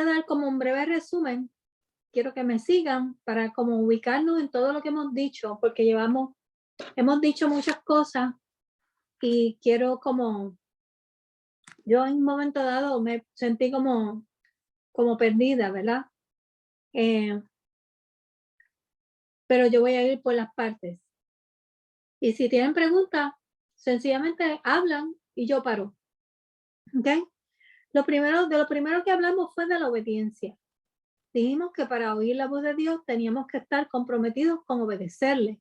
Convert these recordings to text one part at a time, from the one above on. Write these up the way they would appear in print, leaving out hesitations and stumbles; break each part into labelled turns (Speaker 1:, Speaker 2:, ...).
Speaker 1: dar como un breve resumen. Quiero que me sigan para como ubicarnos en todo lo que hemos dicho, porque hemos dicho muchas cosas y quiero yo en un momento dado me sentí como perdida, ¿verdad? Pero yo voy a ir por las partes. Y si tienen preguntas, sencillamente hablan y yo paro. ¿Ok? Lo primero que hablamos fue de la obediencia. Dijimos que para oír la voz de Dios teníamos que estar comprometidos con obedecerle,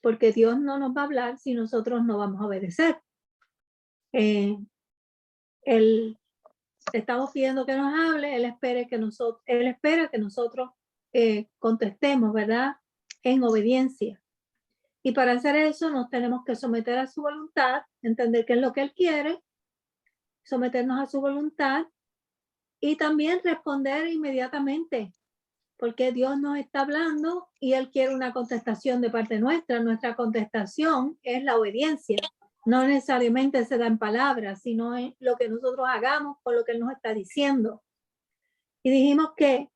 Speaker 1: porque Dios no nos va a hablar si nosotros no vamos a obedecer. Él estamos pidiendo que nos hable, Él espera que nosotros contestemos, ¿verdad? En obediencia. Y para hacer eso nos tenemos que someter a su voluntad, entender qué es lo que Él quiere, someternos a su voluntad y también responder inmediatamente, porque Dios nos está hablando y Él quiere una contestación de parte nuestra. Nuestra contestación es la obediencia. No necesariamente se da en palabras, sino en lo que nosotros hagamos con lo que Él nos está diciendo. Y dijimos que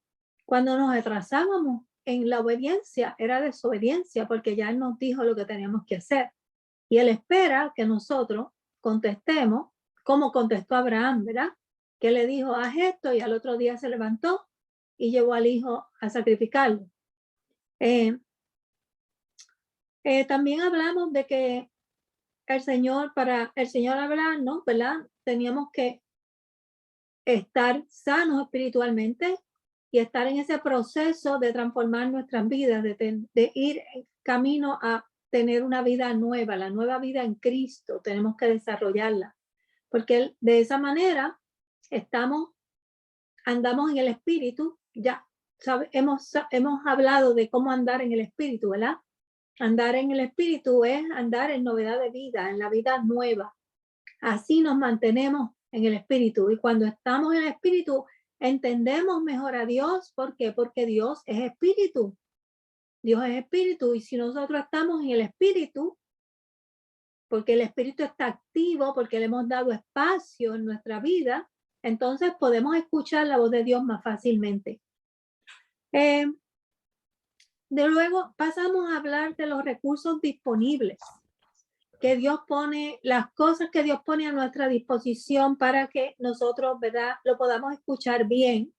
Speaker 1: cuando nos atrasábamos en la obediencia, era desobediencia, porque ya Él nos dijo lo que teníamos que hacer. Y Él espera que nosotros contestemos como contestó Abraham, ¿verdad? Que le dijo, haz esto, y al otro día se levantó y llevó al hijo a sacrificarlo. También hablamos de que para el Señor hablarnos, ¿verdad? Teníamos que estar sanos espiritualmente y estar en ese proceso de transformar nuestras vidas, de ir en camino a tener una vida nueva, la nueva vida en Cristo. Tenemos que desarrollarla, porque de esa manera andamos en el Espíritu. Ya hemos hablado de cómo andar en el Espíritu, ¿verdad? Andar en el Espíritu es andar en novedad de vida, en la vida nueva. Así nos mantenemos en el Espíritu. Y cuando estamos en el Espíritu, entendemos mejor a Dios. ¿Por qué? Porque Dios es Espíritu. Dios es Espíritu. Y si nosotros estamos en el Espíritu, porque el Espíritu está activo, porque le hemos dado espacio en nuestra vida, entonces podemos escuchar la voz de Dios más fácilmente. De luego pasamos a hablar de los recursos disponibles que Dios pone, las cosas que Dios pone a nuestra disposición para que nosotros, ¿verdad?, lo podamos escuchar bien.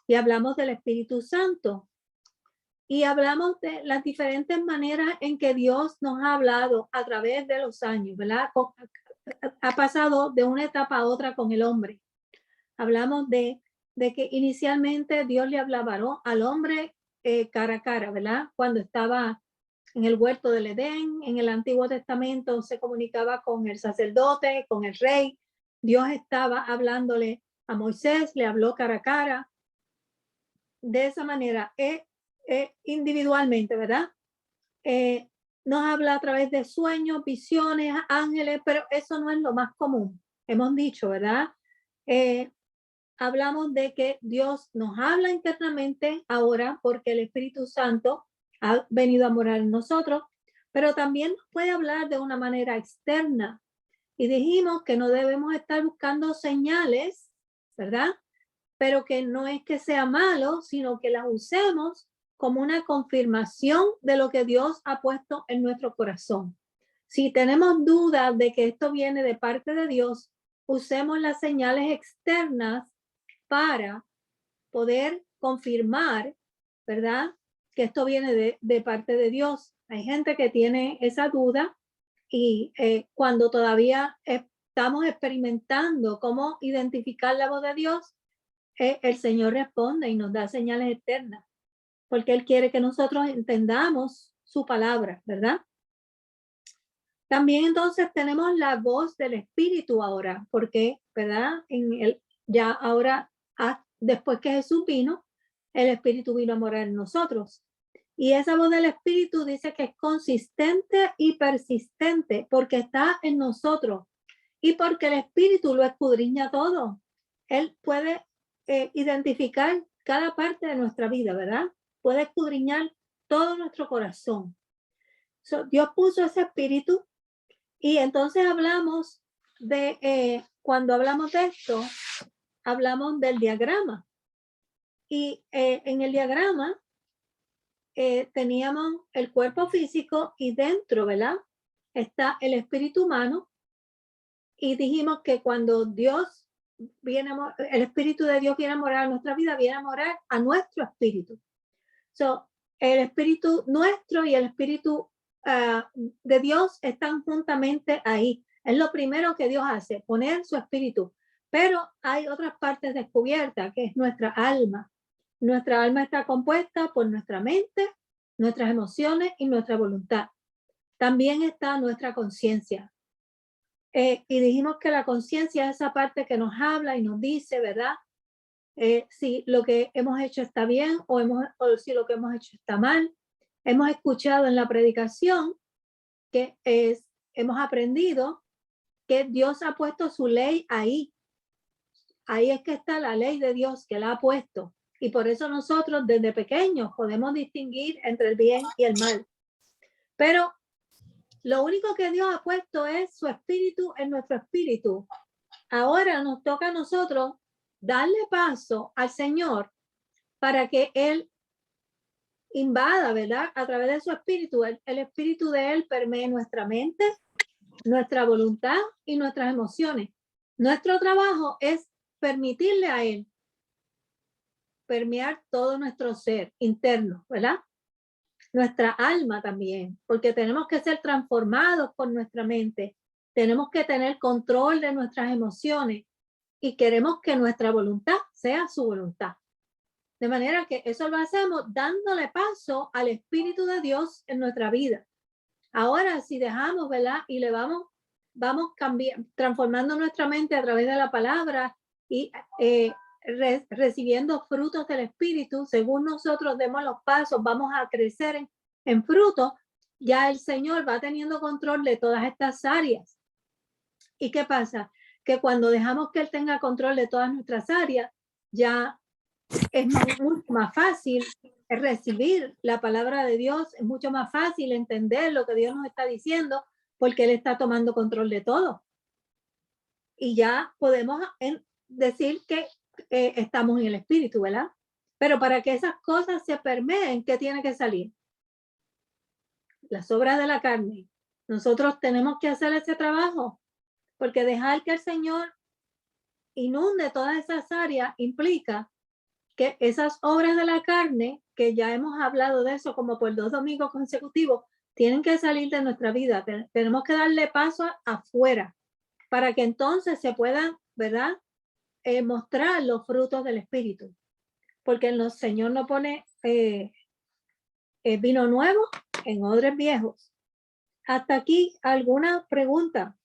Speaker 1: Y hablamos del Espíritu Santo. Y hablamos de las diferentes maneras en que Dios nos ha hablado a través de los años, ¿verdad? Ha pasado de una etapa a otra con el hombre. Hablamos de que inicialmente Dios le hablaba al hombre cara a cara, ¿verdad? Cuando estaba en el huerto del Edén, en el Antiguo Testamento se comunicaba con el sacerdote, con el rey. Dios estaba hablándole a Moisés, le habló cara a cara. De esa manera, individualmente, ¿verdad? Nos habla a través de sueños, visiones, ángeles, pero eso no es lo más común. Hemos dicho, ¿verdad? Hablamos de que Dios nos habla internamente ahora porque el Espíritu Santo ha venido a morar en nosotros, pero también nos puede hablar de una manera externa. Y dijimos que no debemos estar buscando señales, ¿verdad? Pero que no es que sea malo, sino que las usemos como una confirmación de lo que Dios ha puesto en nuestro corazón. Si tenemos dudas de que esto viene de parte de Dios, usemos las señales externas para poder confirmar, ¿verdad?, que esto viene de parte de Dios. Hay gente que tiene esa duda y cuando todavía estamos experimentando cómo identificar la voz de Dios, el Señor responde y nos da señales externas, porque Él quiere que nosotros entendamos su palabra, ¿verdad? También entonces tenemos la voz del Espíritu ahora, porque, ¿verdad? Ya ahora, después que Jesús vino, el Espíritu vino a morar en nosotros. Y esa voz del Espíritu dice que es consistente y persistente porque está en nosotros y porque el Espíritu lo escudriña todo. Él puede identificar cada parte de nuestra vida, ¿verdad? Puede escudriñar todo nuestro corazón. Dios puso ese Espíritu Y entonces hablamos de, cuando hablamos de esto, hablamos del diagrama. Y en el diagrama teníamos el cuerpo físico y dentro, ¿verdad? Está el espíritu humano. Y dijimos que cuando Dios viene, el espíritu de Dios viene a morar a nuestra vida, viene a morar a nuestro espíritu. So, el espíritu nuestro y el espíritu de Dios están juntamente ahí. Es lo primero que Dios hace, poner su espíritu. Pero hay otras partes descubiertas, que es nuestra alma. Nuestra alma está compuesta por nuestra mente, nuestras emociones y nuestra voluntad. También está nuestra conciencia. Y dijimos que la conciencia es esa parte que nos habla y nos dice, ¿verdad? Si lo que hemos hecho está bien o si lo que hemos hecho está mal. Hemos escuchado en la predicación que hemos aprendido que Dios ha puesto su ley ahí. Ahí es que está la ley de Dios que la ha puesto. Y por eso nosotros desde pequeños podemos distinguir entre el bien y el mal. Pero lo único que Dios ha puesto es su espíritu en nuestro espíritu. Ahora nos toca a nosotros darle paso al Señor para que Él invada, ¿verdad? A través de su espíritu, el espíritu de Él permee nuestra mente, nuestra voluntad y nuestras emociones. Nuestro trabajo es permitirle a Él permear todo nuestro ser interno, ¿verdad? Nuestra alma también, porque tenemos que ser transformados por nuestra mente, tenemos que tener control de nuestras emociones y queremos que nuestra voluntad sea su voluntad. De manera que eso lo hacemos dándole paso al Espíritu de Dios en nuestra vida. Ahora, si dejamos, ¿verdad? Y le vamos transformando nuestra mente a través de la palabra y recibiendo frutos del Espíritu, según nosotros demos los pasos, vamos a crecer en frutos, ya el Señor va teniendo control de todas estas áreas. ¿Y qué pasa? Que cuando dejamos que Él tenga control de todas nuestras áreas, ya es mucho más fácil recibir la palabra de Dios, es mucho más fácil entender lo que Dios nos está diciendo, porque Él está tomando control de todo. Y ya podemos decir que estamos en el Espíritu, ¿verdad? Pero para que esas cosas se permeen, ¿qué tiene que salir? Las obras de la carne. Nosotros tenemos que hacer ese trabajo, porque dejar que el Señor inunde todas esas áreas implica que esas obras de la carne, que ya hemos hablado de eso como por 2 domingos consecutivos, tienen que salir de nuestra vida. Tenemos que darle paso afuera para que entonces se puedan, ¿verdad? Mostrar los frutos del Espíritu. Porque el Señor no pone vino nuevo en odres viejos. Hasta aquí, ¿alguna pregunta?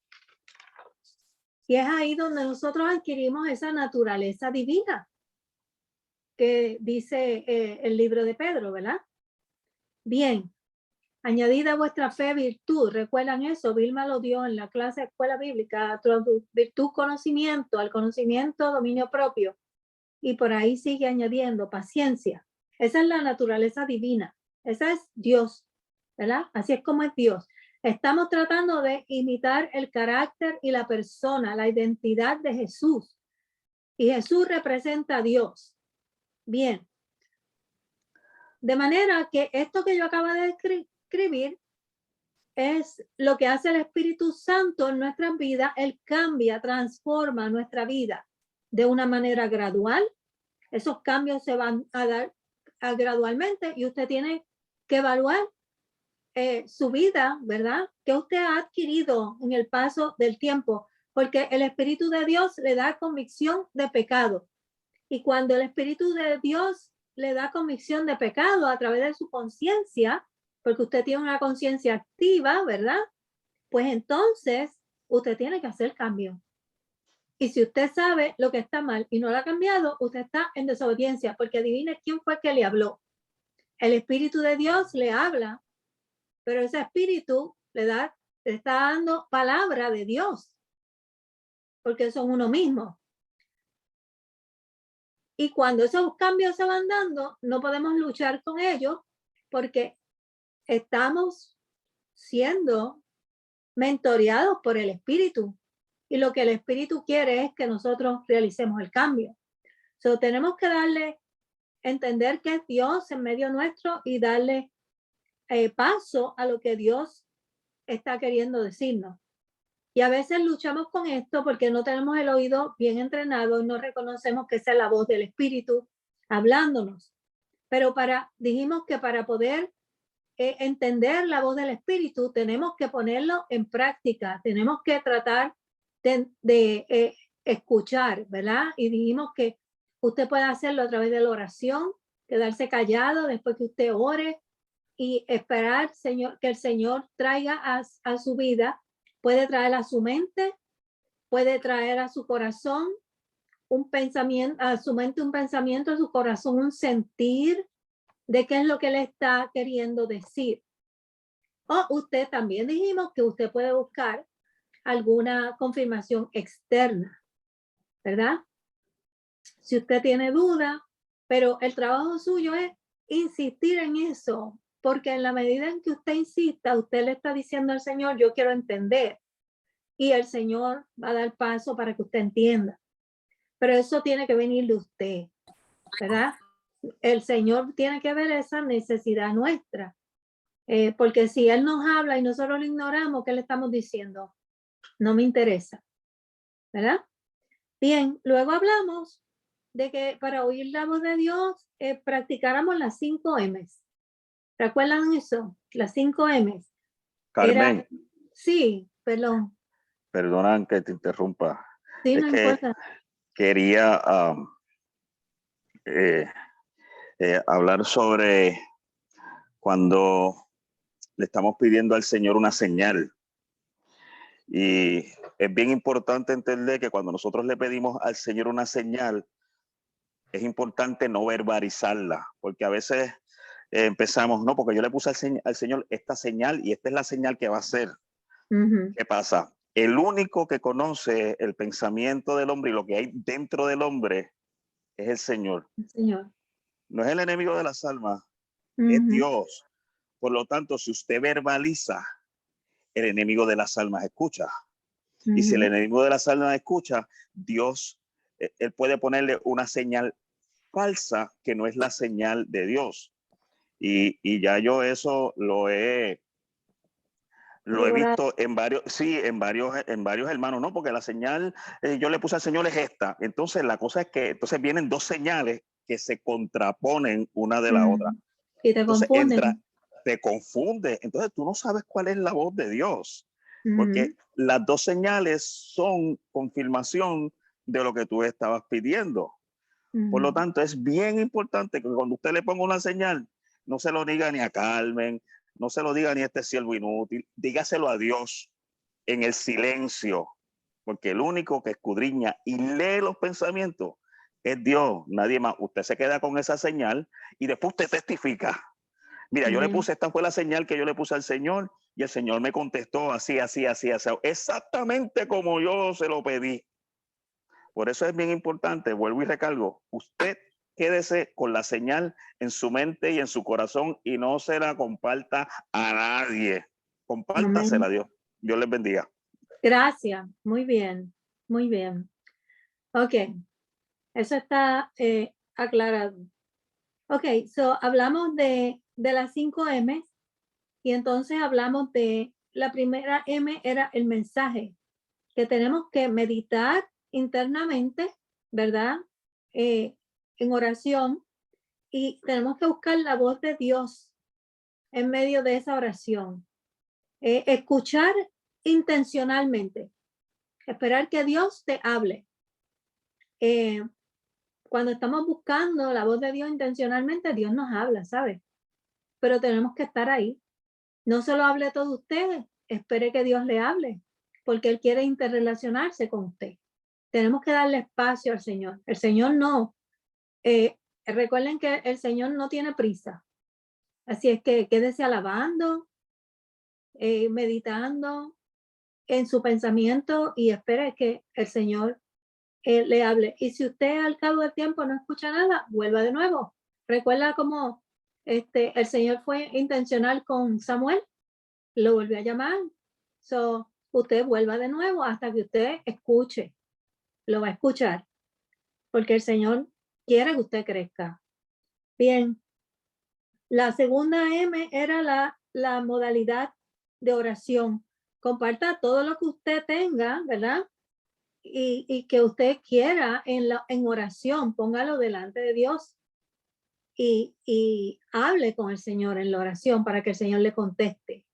Speaker 1: Y es ahí donde nosotros adquirimos esa naturaleza divina que dice el libro de Pedro, ¿verdad? Bien, añadida vuestra fe, virtud. ¿Recuerdan eso? Vilma lo dio en la clase de escuela bíblica. Virtud, conocimiento, al conocimiento, dominio propio. Y por ahí sigue añadiendo paciencia. Esa es la naturaleza divina. Esa es Dios, ¿verdad? Así es como es Dios. Estamos tratando de imitar el carácter y la persona, la identidad de Jesús. Y Jesús representa a Dios. Bien. De manera que esto que yo acabo de escribir es lo que hace el Espíritu Santo en nuestras vidas. Él cambia, transforma nuestra vida de una manera gradual. Esos cambios se van a dar gradualmente y usted tiene que evaluar su vida, ¿verdad? Que usted ha adquirido en el paso del tiempo, porque el Espíritu de Dios le da convicción de pecado. Y cuando el Espíritu de Dios le da convicción de pecado a través de su conciencia, porque usted tiene una conciencia activa, ¿verdad? Pues entonces usted tiene que hacer cambio. Y si usted sabe lo que está mal y no lo ha cambiado, usted está en desobediencia, porque adivine quién fue que le habló. El Espíritu de Dios le habla, pero ese Espíritu le está dando palabra de Dios, porque son uno mismo. Y cuando esos cambios se van dando, no podemos luchar con ellos porque estamos siendo mentoreados por el Espíritu. Y lo que el Espíritu quiere es que nosotros realicemos el cambio. So, tenemos que entender que es Dios en medio nuestro y darle paso a lo que Dios está queriendo decirnos. Y a veces luchamos con esto porque no tenemos el oído bien entrenado y no reconocemos que esa es la voz del Espíritu hablándonos. Pero dijimos que para poder entender la voz del Espíritu tenemos que ponerlo en práctica, tenemos que tratar de escuchar, ¿verdad? Y dijimos que usted puede hacerlo a través de la oración, quedarse callado después que usted ore y esperar, Señor, que el Señor traiga a su vida. Puede traer a su mente, puede traer a su corazón un pensamiento, a su mente un pensamiento, a su corazón un sentir de qué es lo que le está queriendo decir. O usted también dijimos que usted puede buscar alguna confirmación externa, ¿verdad? Si usted tiene duda, pero el trabajo suyo es insistir en eso, porque en la medida en que usted insista, usted le está diciendo al Señor, yo quiero entender, y el Señor va a dar paso para que usted entienda. Pero eso tiene que venir de usted, ¿verdad? El Señor tiene que ver esa necesidad nuestra, porque si Él nos habla y nosotros lo ignoramos, ¿qué le estamos diciendo? No me interesa, ¿verdad? Bien, luego hablamos de que para oír la voz de Dios practicáramos las 5 M's. ¿Recuerdan eso? Las 5 M's.
Speaker 2: Carmen.
Speaker 1: Sí, perdón.
Speaker 2: Perdona que te interrumpa.
Speaker 1: Sí,
Speaker 2: Es
Speaker 1: no
Speaker 2: que
Speaker 1: importa.
Speaker 2: quería hablar sobre cuando le estamos pidiendo al Señor una señal. Y es bien importante entender que cuando nosotros le pedimos al Señor una señal, es importante no verbalizarla, porque a veces empezamos, no, porque yo le puse al Señor esta señal y esta es la señal que va a hacer. ¿Qué pasa? El único que conoce el pensamiento del hombre y lo que hay dentro del hombre es el Señor.
Speaker 1: El Señor.
Speaker 2: No es el enemigo de las almas, es Dios. Por lo tanto, si usted verbaliza, el enemigo de las almas escucha. Y si el enemigo de las almas escucha, Dios, él puede ponerle una señal falsa que no es la señal de Dios. Y ya yo eso lo he visto en varios, sí, en varios hermanos, ¿no? Porque la señal, yo le puse al Señor es esta. Entonces la cosa es que entonces vienen dos señales que se contraponen una de la otra.
Speaker 1: Y te
Speaker 2: entonces
Speaker 1: confunden.
Speaker 2: te confunde. Entonces tú no sabes cuál es la voz de Dios. Porque las dos señales son confirmación de lo que tú estabas pidiendo. Por lo tanto, es bien importante que cuando usted le ponga una señal, no se lo diga ni a Carmen, no se lo diga ni a este siervo inútil, dígaselo a Dios en el silencio, porque el único que escudriña y lee los pensamientos es Dios, nadie más. Usted se queda con esa señal y después usted testifica. Mira, yo le puse, esta fue la señal que yo le puse al Señor y el Señor me contestó así, así, así, así, exactamente como yo se lo pedí. Por eso es bien importante, vuelvo y recalco, usted quédese con la señal en su mente y en su corazón y no se la comparta a nadie. Compártasela a Dios. Dios les bendiga.
Speaker 1: Gracias. Muy bien. Muy bien. Ok. Eso está aclarado. Ok, so hablamos de las 5 M y entonces hablamos de la primera M era el mensaje que tenemos que meditar internamente, ¿verdad? En oración y tenemos que buscar la voz de Dios en medio de esa oración. Escuchar intencionalmente, esperar que Dios te hable. Cuando estamos buscando la voz de Dios intencionalmente, Dios nos habla, ¿sabes? Pero tenemos que estar ahí. No se lo hable a todos ustedes, espere que Dios le hable, porque Él quiere interrelacionarse con usted. Tenemos que darle espacio al Señor. El Señor no. Recuerden que el Señor no tiene prisa. Así es que quédese alabando, meditando en su pensamiento y espere que el Señor le hable. Y si usted al cabo del tiempo no escucha nada, vuelva de nuevo. Recuerda cómo el Señor fue intencional con Samuel, lo volvió a llamar So, usted vuelva de nuevo hasta que usted escuche. Lo va a escuchar. Porque el Señor quiere que usted crezca. Bien. La segunda M era la modalidad de oración. Comparta todo lo que usted tenga, ¿verdad? Y que usted quiera en oración, póngalo delante de Dios y hable con el Señor en la oración para que el Señor le conteste.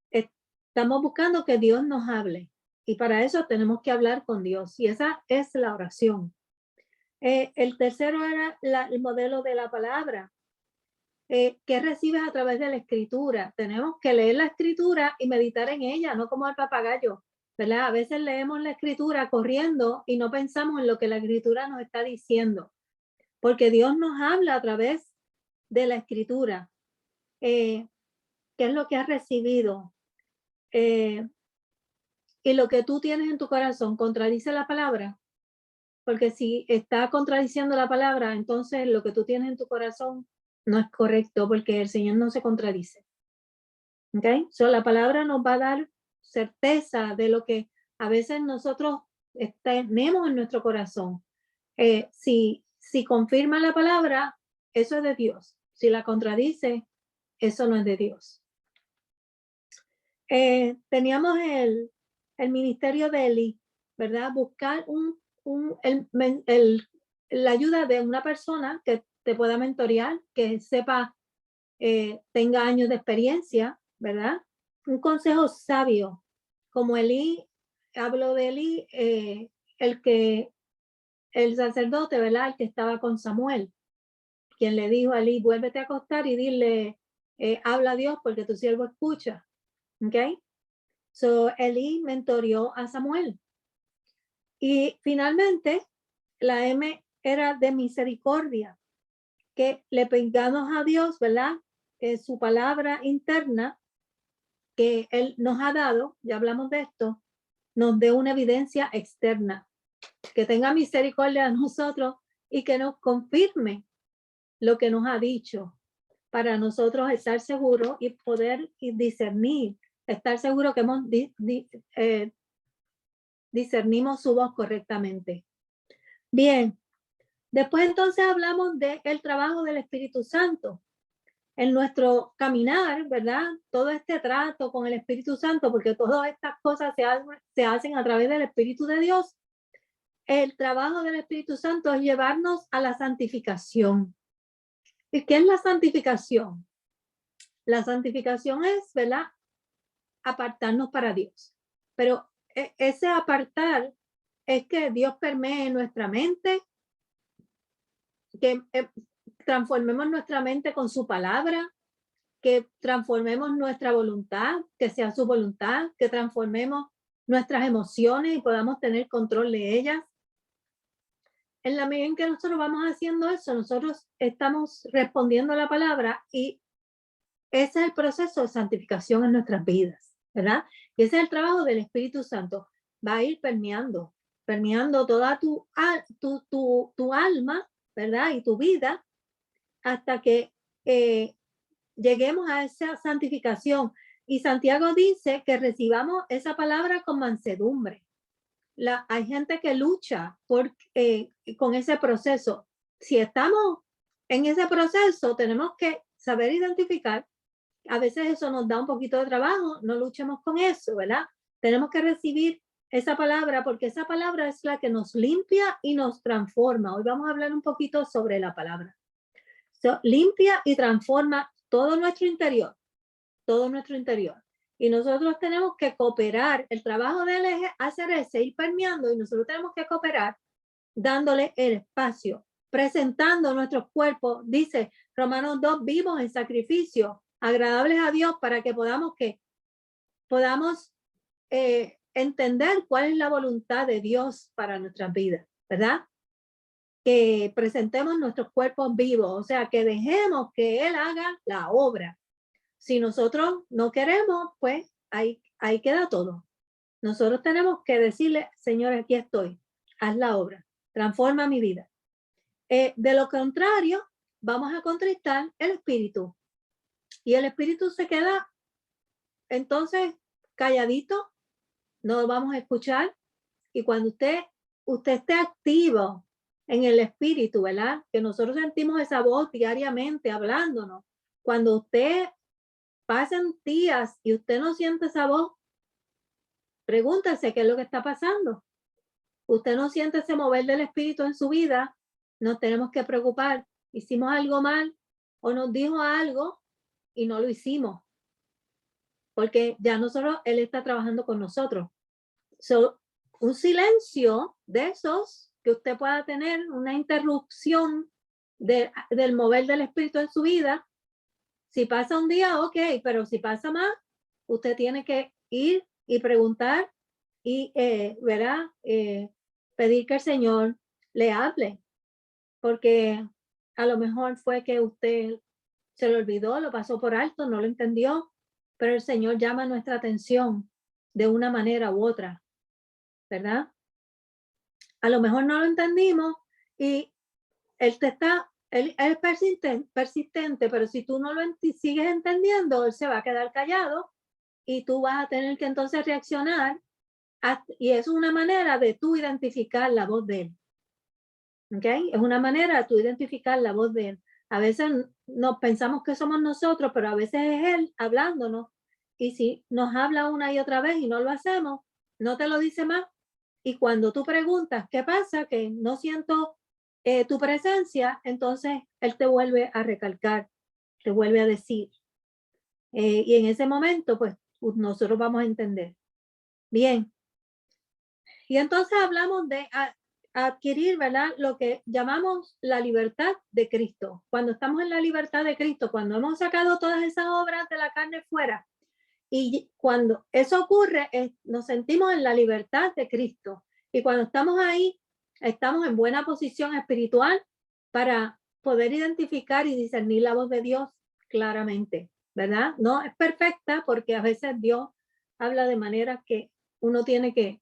Speaker 1: Estamos buscando que Dios nos hable y para eso tenemos que hablar con Dios y esa es la oración. El tercero era el modelo de la palabra. ¿Qué recibes a través de la escritura? Tenemos que leer la escritura y meditar en ella, no como el papagayo, ¿verdad? A veces leemos la escritura corriendo y no pensamos en lo que la escritura nos está diciendo, porque Dios nos habla a través de la escritura. ¿Qué es lo que has recibido? Y lo que tú tienes en tu corazón, ¿contradice la palabra? Porque si está contradiciendo la palabra, entonces lo que tú tienes en tu corazón no es correcto, porque el Señor no se contradice. ¿Ok? So, la palabra nos va a dar certeza de lo que a veces nosotros tenemos en nuestro corazón. Si confirma la palabra, eso es de Dios. Si la contradice, eso no es de Dios. Teníamos el ministerio de Eli, ¿verdad? Buscar la ayuda de una persona que te pueda mentorear, que sepa, tenga años de experiencia, ¿verdad? Un consejo sabio, como Eli, hablo de Eli, el sacerdote, ¿verdad? El que estaba con Samuel, quien le dijo a Eli, vuélvete a acostar y dile, habla a Dios porque tu siervo escucha. ¿Ok? So, Eli mentoreó a Samuel. Y finalmente, la M era de misericordia, que le pidamos a Dios, ¿verdad? Su palabra interna que Él nos ha dado, ya hablamos de esto, nos dé una evidencia externa, que tenga misericordia de nosotros y que nos confirme lo que nos ha dicho, para nosotros estar seguros y poder discernir, estar seguros que hemos discernimos su voz correctamente. Bien, después entonces hablamos del trabajo del Espíritu Santo. En nuestro caminar, ¿verdad? Todo este trato con el Espíritu Santo, porque todas estas cosas se hacen a través del Espíritu de Dios. El trabajo del Espíritu Santo es llevarnos a la santificación. ¿Y qué es la santificación? La santificación es, ¿verdad? Apartarnos para Dios. Pero ese apartar es que Dios permee nuestra mente, que transformemos nuestra mente con su palabra, que transformemos nuestra voluntad, que sea su voluntad, que transformemos nuestras emociones y podamos tener control de ellas. En la medida en que nosotros vamos haciendo eso, nosotros estamos respondiendo a la palabra y ese es el proceso de santificación en nuestras vidas, ¿verdad? Y ese es el trabajo del Espíritu Santo. Va a ir permeando toda tu alma, ¿verdad? Y tu vida hasta que lleguemos a esa santificación. Y Santiago dice que recibamos esa palabra con mansedumbre. Hay gente que lucha con ese proceso. Si estamos en ese proceso, tenemos que saber identificar. A veces eso nos da un poquito de trabajo, no luchemos con eso, ¿verdad? Tenemos que recibir esa palabra porque esa palabra es la que nos limpia y nos transforma. Hoy vamos a hablar un poquito sobre la palabra. Limpia y transforma todo nuestro interior, todo nuestro interior. Y nosotros tenemos que cooperar. El trabajo de él es hacer ese, ir permeando, y nosotros tenemos que cooperar dándole el espacio, presentando nuestros cuerpos, dice Romanos 2, vivos en sacrificio, agradables a Dios, para que podamos entender cuál es la voluntad de Dios para nuestras vidas, ¿verdad? Que presentemos nuestros cuerpos vivos, o sea, que dejemos que Él haga la obra. Si nosotros no queremos, pues ahí queda todo. Nosotros tenemos que decirle, Señor, aquí estoy, haz la obra, transforma mi vida. De lo contrario, vamos a contristar el espíritu. Y el espíritu se queda entonces calladito, no lo vamos a escuchar. Y cuando usted esté activo en el espíritu, ¿verdad? Que nosotros sentimos esa voz diariamente hablándonos. Cuando usted pasen días y usted no siente esa voz, pregúntese qué es lo que está pasando. Usted no siente ese mover del espíritu en su vida, nos tenemos que preocupar. Hicimos algo mal o nos dijo algo y no lo hicimos. Porque ya nosotros, él está trabajando con nosotros. So, un silencio de esos que usted pueda tener, una interrupción del mover del espíritu en su vida. Si pasa un día, ok, pero si pasa más, usted tiene que ir y preguntar y, ¿verdad? Pedir que el Señor le hable, porque a lo mejor fue que usted se lo olvidó, lo pasó por alto, no lo entendió, pero el Señor llama nuestra atención de una manera u otra, ¿verdad? A lo mejor no lo entendimos y él es persistente, pero si tú no lo sigues entendiendo, él se va a quedar callado y tú vas a tener que entonces reaccionar y es una manera de tú identificar la voz de él. ¿Ok? Es una manera de tú identificar la voz de él. A veces nos pensamos que somos nosotros, pero a veces es él hablándonos. Y si nos habla una y otra vez y no lo hacemos, no te lo dice más. Y cuando tú preguntas, ¿qué pasa? Que no siento tu presencia, entonces él te vuelve a recalcar, te vuelve a decir. Y en ese momento, pues nosotros vamos a entender. Bien. Y entonces hablamos de adquirir, ¿verdad? Lo que llamamos la libertad de Cristo. Cuando estamos en la libertad de Cristo, cuando hemos sacado todas esas obras de la carne fuera, y cuando eso ocurre, nos sentimos en la libertad de Cristo. Y cuando estamos ahí, estamos en buena posición espiritual para poder identificar y discernir la voz de Dios claramente, ¿verdad? No es perfecta porque a veces Dios habla de manera que uno tiene que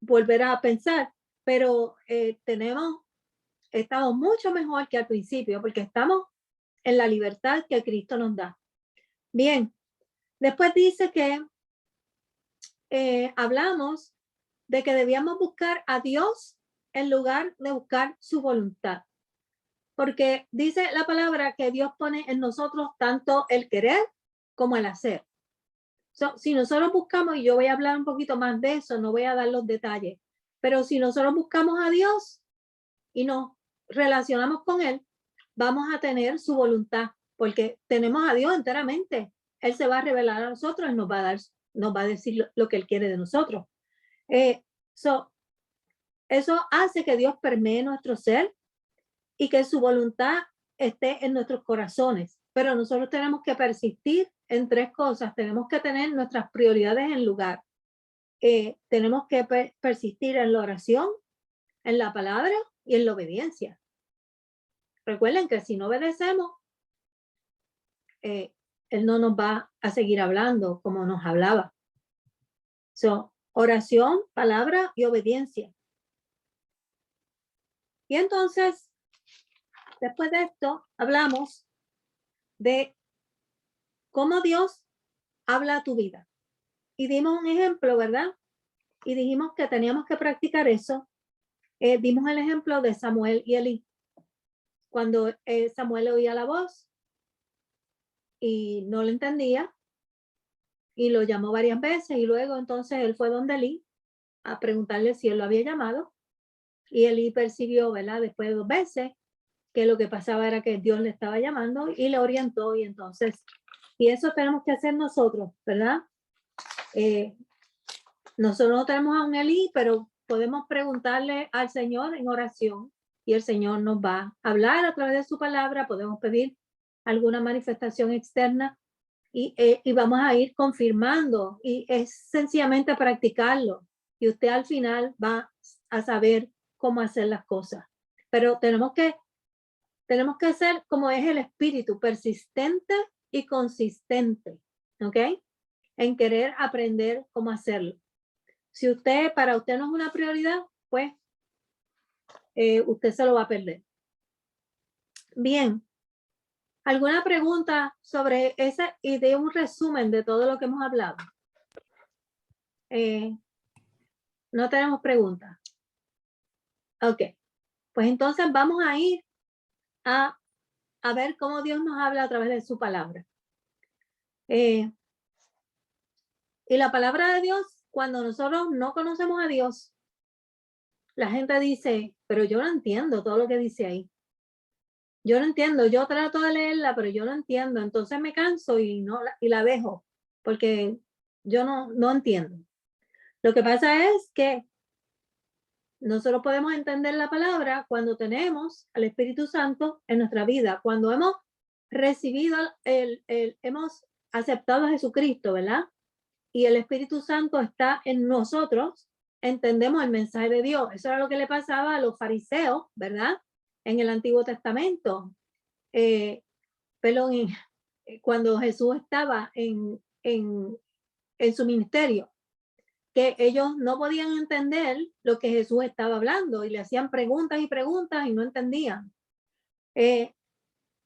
Speaker 1: volver a pensar, pero estamos mucho mejor que al principio porque estamos en la libertad que Cristo nos da. Bien, después dice que hablamos de que debíamos buscar a Dios en lugar de buscar su voluntad. Porque dice la palabra que Dios pone en nosotros tanto el querer como el hacer. Si nosotros buscamos, y yo voy a hablar un poquito más de eso, no voy a dar los detalles, pero si nosotros buscamos a Dios y nos relacionamos con Él, vamos a tener su voluntad, porque tenemos a Dios enteramente. Él se va a revelar a nosotros y nos va a decir lo que Él quiere de nosotros. Eso hace que Dios permee nuestro ser y que su voluntad esté en nuestros corazones. Pero nosotros tenemos que persistir en tres cosas. Tenemos que tener nuestras prioridades en lugar. Tenemos que persistir en la oración, en la palabra y en la obediencia. Recuerden que si no obedecemos, Él no nos va a seguir hablando como nos hablaba. Oración, palabra y obediencia. Y entonces, después de esto, hablamos de cómo Dios habla a tu vida. Y dimos un ejemplo, ¿verdad? Y dijimos que teníamos que practicar eso. Dimos el ejemplo de Samuel y Elí. Cuando Samuel oía la voz y no lo entendía, y lo llamó varias veces, y luego entonces él fue donde Elí a preguntarle si él lo había llamado, y Elí percibió, ¿verdad? Después de 2 veces, que lo que pasaba era que Dios le estaba llamando y le orientó, y entonces, y eso tenemos que hacer nosotros, ¿verdad? Nosotros no tenemos a un Elí, pero podemos preguntarle al Señor en oración y el Señor nos va a hablar a través de su palabra. Podemos pedir alguna manifestación externa y vamos a ir confirmando, y es sencillamente practicarlo y usted al final va a saber cómo hacer las cosas. Pero tenemos que ser como es el espíritu, persistente y consistente, ¿ok? En querer aprender cómo hacerlo. Si para usted no es una prioridad, pues usted se lo va a perder. Bien. ¿Alguna pregunta sobre esa y de un resumen de todo lo que hemos hablado? No tenemos preguntas. Ok, pues entonces vamos a ir a ver cómo Dios nos habla a través de su palabra. Y la palabra de Dios, cuando nosotros no conocemos a Dios, la gente dice, pero yo no entiendo todo lo que dice ahí. Yo no entiendo, yo trato de leerla, pero yo no entiendo. Entonces me canso y la dejo, porque yo no entiendo. Lo que pasa es que nosotros podemos entender la palabra cuando tenemos al Espíritu Santo en nuestra vida, cuando hemos recibido, hemos aceptado a Jesucristo, ¿verdad? Y el Espíritu Santo está en nosotros, entendemos el mensaje de Dios. Eso era lo que le pasaba a los fariseos, ¿verdad? En el Antiguo Testamento. Cuando Jesús estaba en su ministerio, que ellos no podían entender lo que Jesús estaba hablando y le hacían preguntas y preguntas y no entendían.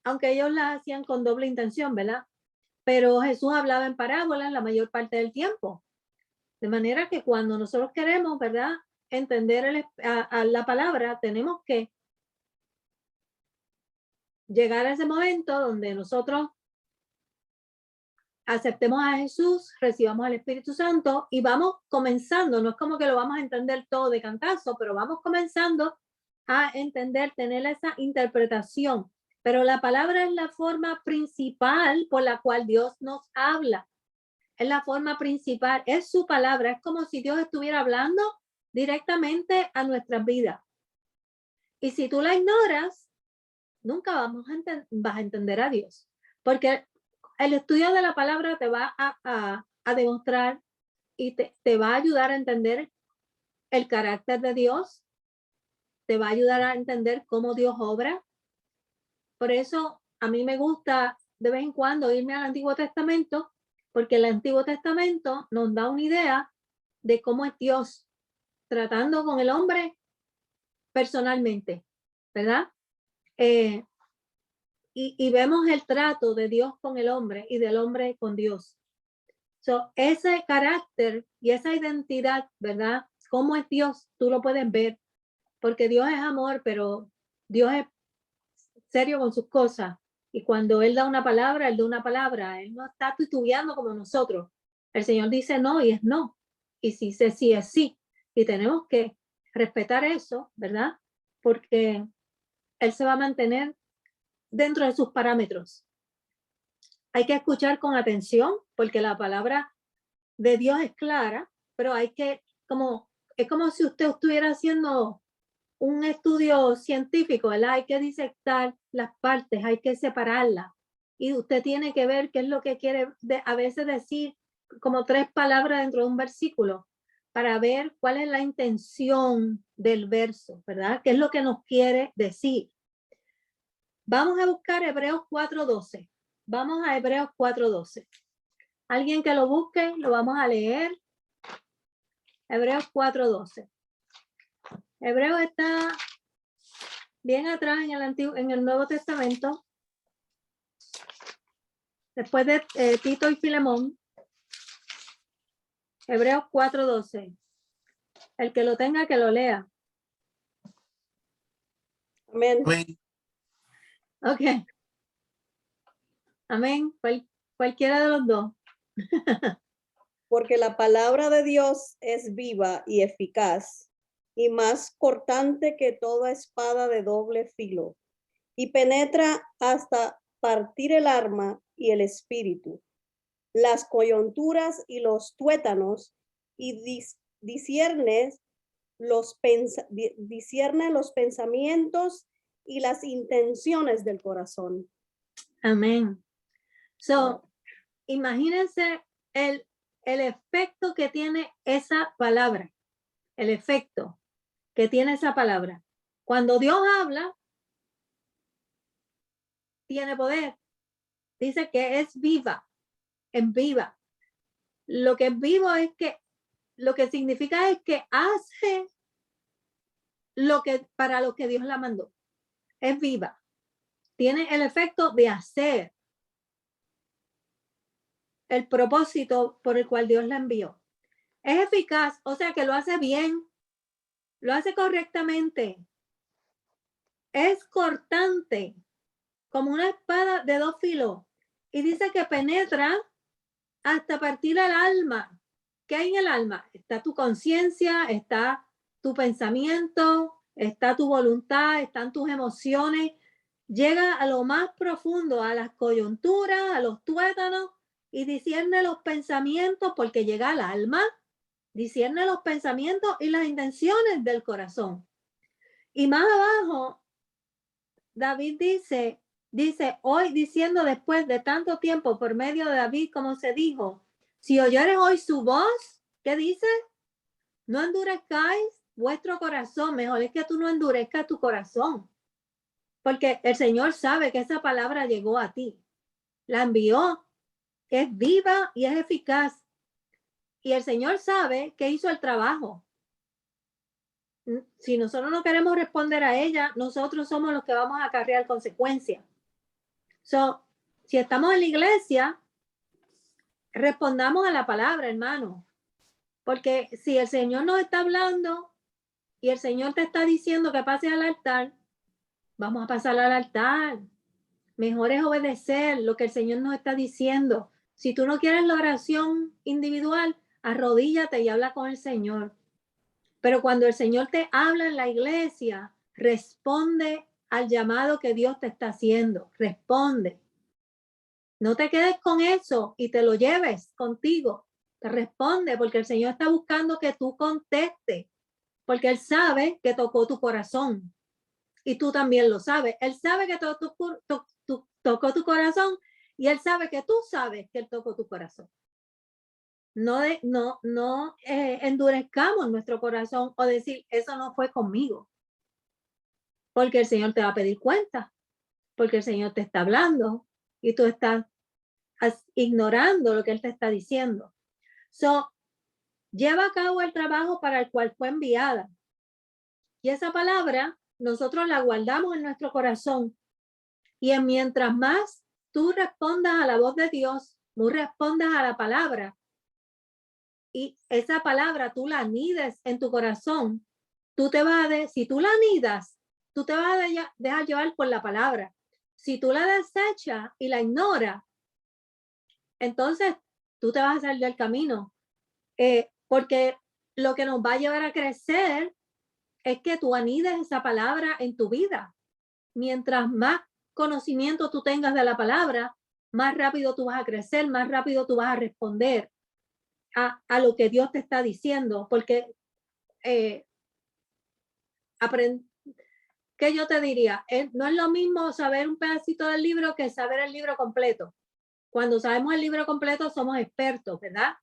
Speaker 1: Aunque ellos las hacían con doble intención, ¿verdad? Pero Jesús hablaba en parábolas la mayor parte del tiempo. De manera que cuando nosotros queremos, ¿verdad?, entender a la palabra, tenemos que llegar a ese momento donde nosotros aceptemos a Jesús, recibamos al Espíritu Santo y vamos comenzando, no es como que lo vamos a entender todo de cantazo, pero vamos comenzando a entender, tener esa interpretación. Pero la palabra es la forma principal por la cual Dios nos habla. Es la forma principal, es su palabra, es como si Dios estuviera hablando directamente a nuestras vidas. Y si tú la ignoras, nunca vas a entender a Dios, porque el estudio de la palabra te va a demostrar y te va a ayudar a entender el carácter de Dios, te va a ayudar a entender cómo Dios obra. Por eso a mí me gusta de vez en cuando irme al Antiguo Testamento, porque el Antiguo Testamento nos da una idea de cómo es Dios tratando con el hombre personalmente, ¿verdad? Y vemos el trato de Dios con el hombre y del hombre con Dios. Ese carácter y esa identidad, ¿verdad? ¿Cómo es Dios? Tú lo puedes ver, porque Dios es amor, pero Dios es serio con sus cosas. Y cuando Él da una palabra, Él da una palabra. Él no está titubeando como nosotros. El Señor dice no y es no. Y si dice sí es sí. Y tenemos que respetar eso, ¿verdad? Porque Él se va a mantener dentro de sus parámetros. Hay que escuchar con atención porque la palabra de Dios es clara, pero hay que, es como si usted estuviera haciendo un estudio científico, ¿verdad? Hay que disectar las partes, hay que separarlas. Y usted tiene que ver qué es lo que quiere a veces decir, como 3 palabras dentro de un versículo, para ver cuál es la intención del verso, ¿verdad? ¿Qué es lo que nos quiere decir? Vamos a buscar Hebreos 4:12. Vamos a Hebreos 4:12. Alguien que lo busque, lo vamos a leer. Hebreos 4:12. Hebreos está bien atrás en el Nuevo Testamento. Después de Tito y Filemón. Hebreos 4:12. El que lo tenga, que lo lea.
Speaker 3: Amén.
Speaker 1: Ok. Amén. Cualquiera de los dos.
Speaker 3: Porque la palabra de Dios es viva y eficaz, y más cortante que toda espada de doble filo, y penetra hasta partir el alma y el espíritu, las coyunturas y los tuétanos, y discierne los pensamientos y las intenciones del corazón.
Speaker 1: Amén. Imagínense el efecto que tiene esa palabra. El efecto que tiene esa palabra. Cuando Dios habla, tiene poder. Dice que es viva, es viva. Lo que es vivo es que, lo que significa es que hace para lo que Dios la mandó. Es viva. tiene el efecto de hacer el propósito por el cual Dios la envió. Es eficaz, o sea que lo hace bien, lo hace correctamente. Es cortante, como una espada de dos filos. Y dice que penetra hasta partir el alma. ¿Qué hay en el alma? Está tu conciencia, está tu pensamiento, está tu voluntad, están tus emociones. Llega a lo más profundo, a las coyunturas, a los tuétanos, y discierne los pensamientos, porque llega al alma, discierne los pensamientos y las intenciones del corazón. Y más abajo, David dice, hoy, diciendo después de tanto tiempo por medio de David, como se dijo, si oyeres hoy su voz, ¿qué dice? No endurezcáis vuestro corazón. Mejor es que tú no endurezcas tu corazón, porque el Señor sabe que esa palabra llegó a ti, la envió, es viva y es eficaz. Y el Señor sabe que hizo el trabajo. Si nosotros no queremos responder a ella, nosotros somos los que vamos a acarrear consecuencias. Si estamos en la iglesia, respondamos a la palabra, hermano. Porque si el Señor nos está hablando y el Señor te está diciendo que pases al altar, vamos a pasar al altar. Mejor es obedecer lo que el Señor nos está diciendo. Si tú no quieres la oración individual, arrodíllate y habla con el Señor. Pero cuando el Señor te habla en la iglesia, responde al llamado que Dios te está haciendo. Responde. No te quedes con eso y te lo lleves contigo. Te responde, porque el Señor está buscando que tú contestes, porque Él sabe que tocó tu corazón y tú también lo sabes. Él sabe que tocó tu corazón y Él sabe que tú sabes que Él tocó tu corazón. No endurezcamos nuestro corazón o decir, eso no fue conmigo, porque el Señor te va a pedir cuenta, porque el Señor te está hablando y tú estás ignorando lo que Él te está diciendo. Lleva a cabo el trabajo para el cual fue enviada. Y esa palabra nosotros la guardamos en nuestro corazón. Y mientras más tú respondas a la voz de Dios, tú respondas a la palabra, y esa palabra tú la anides en tu corazón, si tú la anidas, tú te vas a dejar llevar por la palabra. Si tú la desechas y la ignoras, entonces tú te vas a salir del camino. Porque lo que nos va a llevar a crecer es que tú anides esa palabra en tu vida. Mientras más conocimiento tú tengas de la palabra, más rápido tú vas a crecer, más rápido tú vas a responder a lo que Dios te está diciendo, porque ¿qué yo te diría? No es lo mismo saber un pedacito del libro que saber el libro completo. Cuando sabemos el libro completo somos expertos, ¿verdad?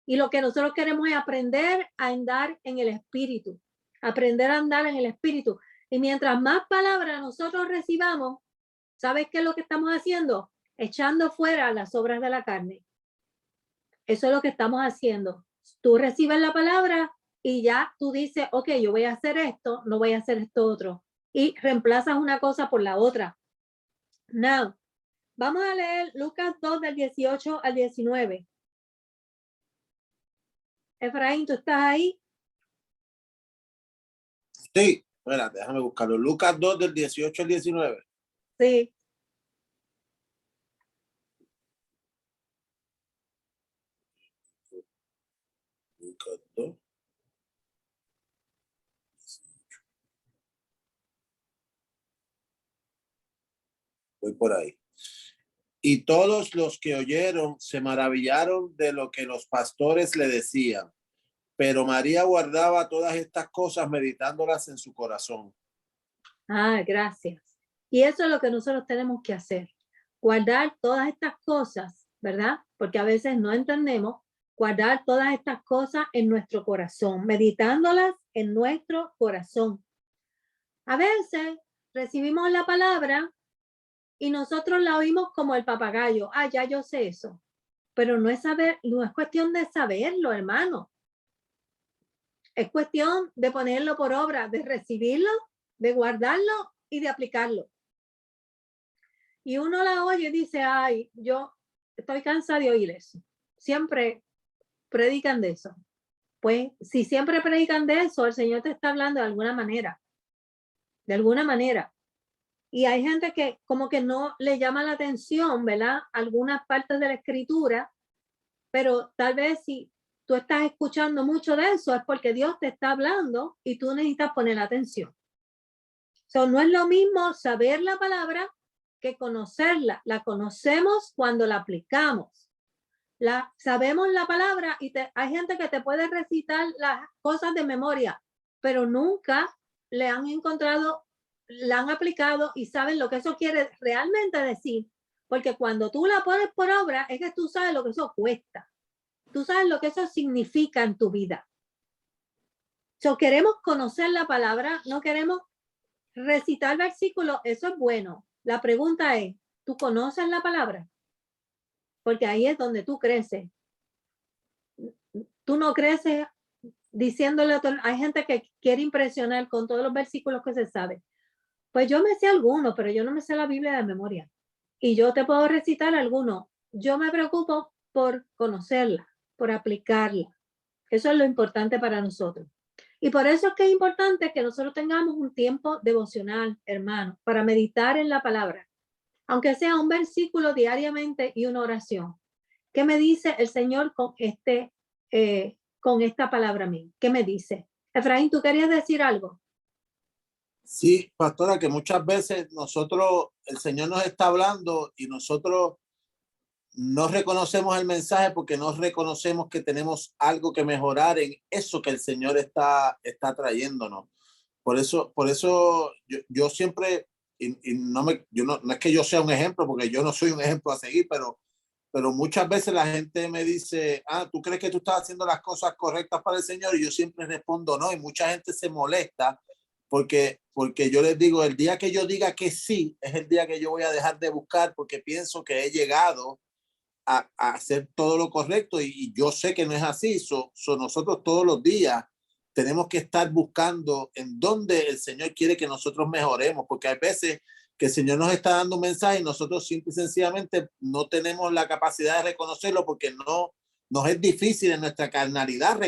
Speaker 1: Y lo que nosotros queremos es aprender a andar en el espíritu, aprender a andar en el espíritu. Y mientras más palabras nosotros recibamos, ¿sabes qué es lo que estamos haciendo? Echando fuera las obras de la carne. Eso es lo que estamos haciendo. Tú recibes la palabra y ya tú dices, ok, yo voy a hacer esto, no voy a hacer esto otro. Y reemplazas una cosa por la otra. Now, vamos a leer Lucas 2 del 18 al 19. Efraín, ¿tú estás ahí?
Speaker 4: Sí, espérate, déjame buscarlo. Lucas 2 del 18 al 19.
Speaker 1: Sí.
Speaker 4: Lucas 2. Voy por ahí. Y todos los que oyeron se maravillaron de lo que los pastores le decían. Pero María guardaba todas estas cosas meditándolas en su corazón.
Speaker 1: Gracias. Y eso es lo que nosotros tenemos que hacer. Guardar todas estas cosas, ¿verdad? Porque a veces no entendemos. Guardar todas estas cosas en nuestro corazón, meditándolas en nuestro corazón. A veces recibimos la palabra y nosotros la oímos como el papagayo. Ya yo sé eso. Pero no es cuestión de saberlo, hermano. Es cuestión de ponerlo por obra, de recibirlo, de guardarlo y de aplicarlo. y uno la oye y dice, ay, yo estoy cansada de oír eso. Siempre predican de eso. Pues si siempre predican de eso, el Señor te está hablando de alguna manera. De alguna manera. Y hay gente que como que no le llama la atención, ¿verdad? Algunas partes de la escritura, pero tal vez si tú estás escuchando mucho de eso es porque Dios te está hablando y tú necesitas poner atención. So, no es lo mismo saber la palabra que conocerla. La conocemos cuando la aplicamos. Sabemos la palabra y hay gente que te puede recitar las cosas de memoria, pero nunca le han encontrado, la han aplicado y saben lo que eso quiere realmente decir. Porque cuando tú la pones por obra, es que tú sabes lo que eso cuesta. Tú sabes lo que eso significa en tu vida. So, queremos conocer la palabra, no queremos recitar versículos, eso es bueno. La pregunta es, ¿tú conoces la palabra? Porque ahí es donde tú creces. Tú no creces diciéndole a todo. Hay gente que quiere impresionar con todos los versículos que se sabe. Pues yo me sé algunos, pero yo no me sé la Biblia de memoria. Y yo te puedo recitar algunos. Yo me preocupo por conocerla, por aplicarla. Eso es lo importante para nosotros. Y por eso es que es importante que nosotros tengamos un tiempo devocional, hermano, para meditar en la palabra, aunque sea un versículo diariamente y una oración. ¿Qué me dice el Señor con esta palabra a mí? ¿Qué me dice? Efraín, ¿tú querías decir algo?
Speaker 4: Sí, pastora, que muchas veces nosotros, el Señor nos está hablando y nosotros no reconocemos el mensaje porque no reconocemos que tenemos algo que mejorar en eso que el Señor está trayéndonos. Por eso yo siempre, no es que yo sea un ejemplo, porque yo no soy un ejemplo a seguir, pero muchas veces la gente me dice, ¿tú crees que tú estás haciendo las cosas correctas para el Señor? Y yo siempre respondo no, y mucha gente se molesta porque yo les digo, el día que yo diga que sí, es el día que yo voy a dejar de buscar porque pienso que he llegado a hacer todo lo correcto y yo sé que no es así. Nosotros todos los días tenemos que estar buscando en dónde el Señor quiere que nosotros mejoremos, porque hay veces que el Señor nos está dando un mensaje y nosotros simple y sencillamente no tenemos la capacidad de reconocerlo porque nos es difícil en nuestra carnalidad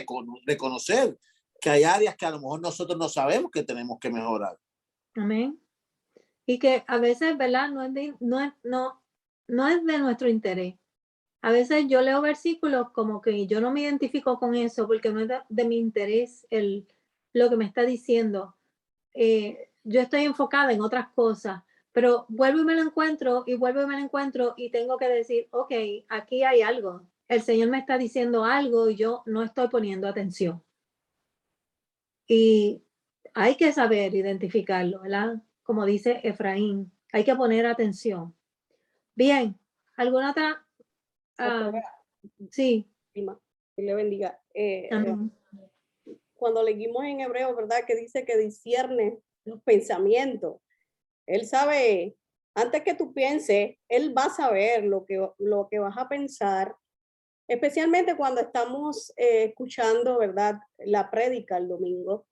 Speaker 4: reconocer que hay áreas que a lo mejor nosotros no sabemos que tenemos que mejorar.
Speaker 1: Amén. Y que a veces, ¿verdad? No es de nuestro interés. A veces yo leo versículos como que yo no me identifico con eso porque no es de mi interés lo que me está diciendo. Yo estoy enfocada en otras cosas, pero vuelvo y me lo encuentro y tengo que decir, ok, aquí hay algo. El Señor me está diciendo algo y yo no estoy poniendo atención. Y hay que saber identificarlo, ¿verdad? Como dice Efraín, hay que poner atención. Bien, ¿alguna otra? Sí.
Speaker 3: Que le bendiga. Cuando leímos en Hebreo, ¿verdad? Que dice que discierne los pensamientos. Él sabe, antes que tú pienses, él va a saber lo que vas a pensar, especialmente cuando estamos escuchando, ¿verdad? La prédica el domingo.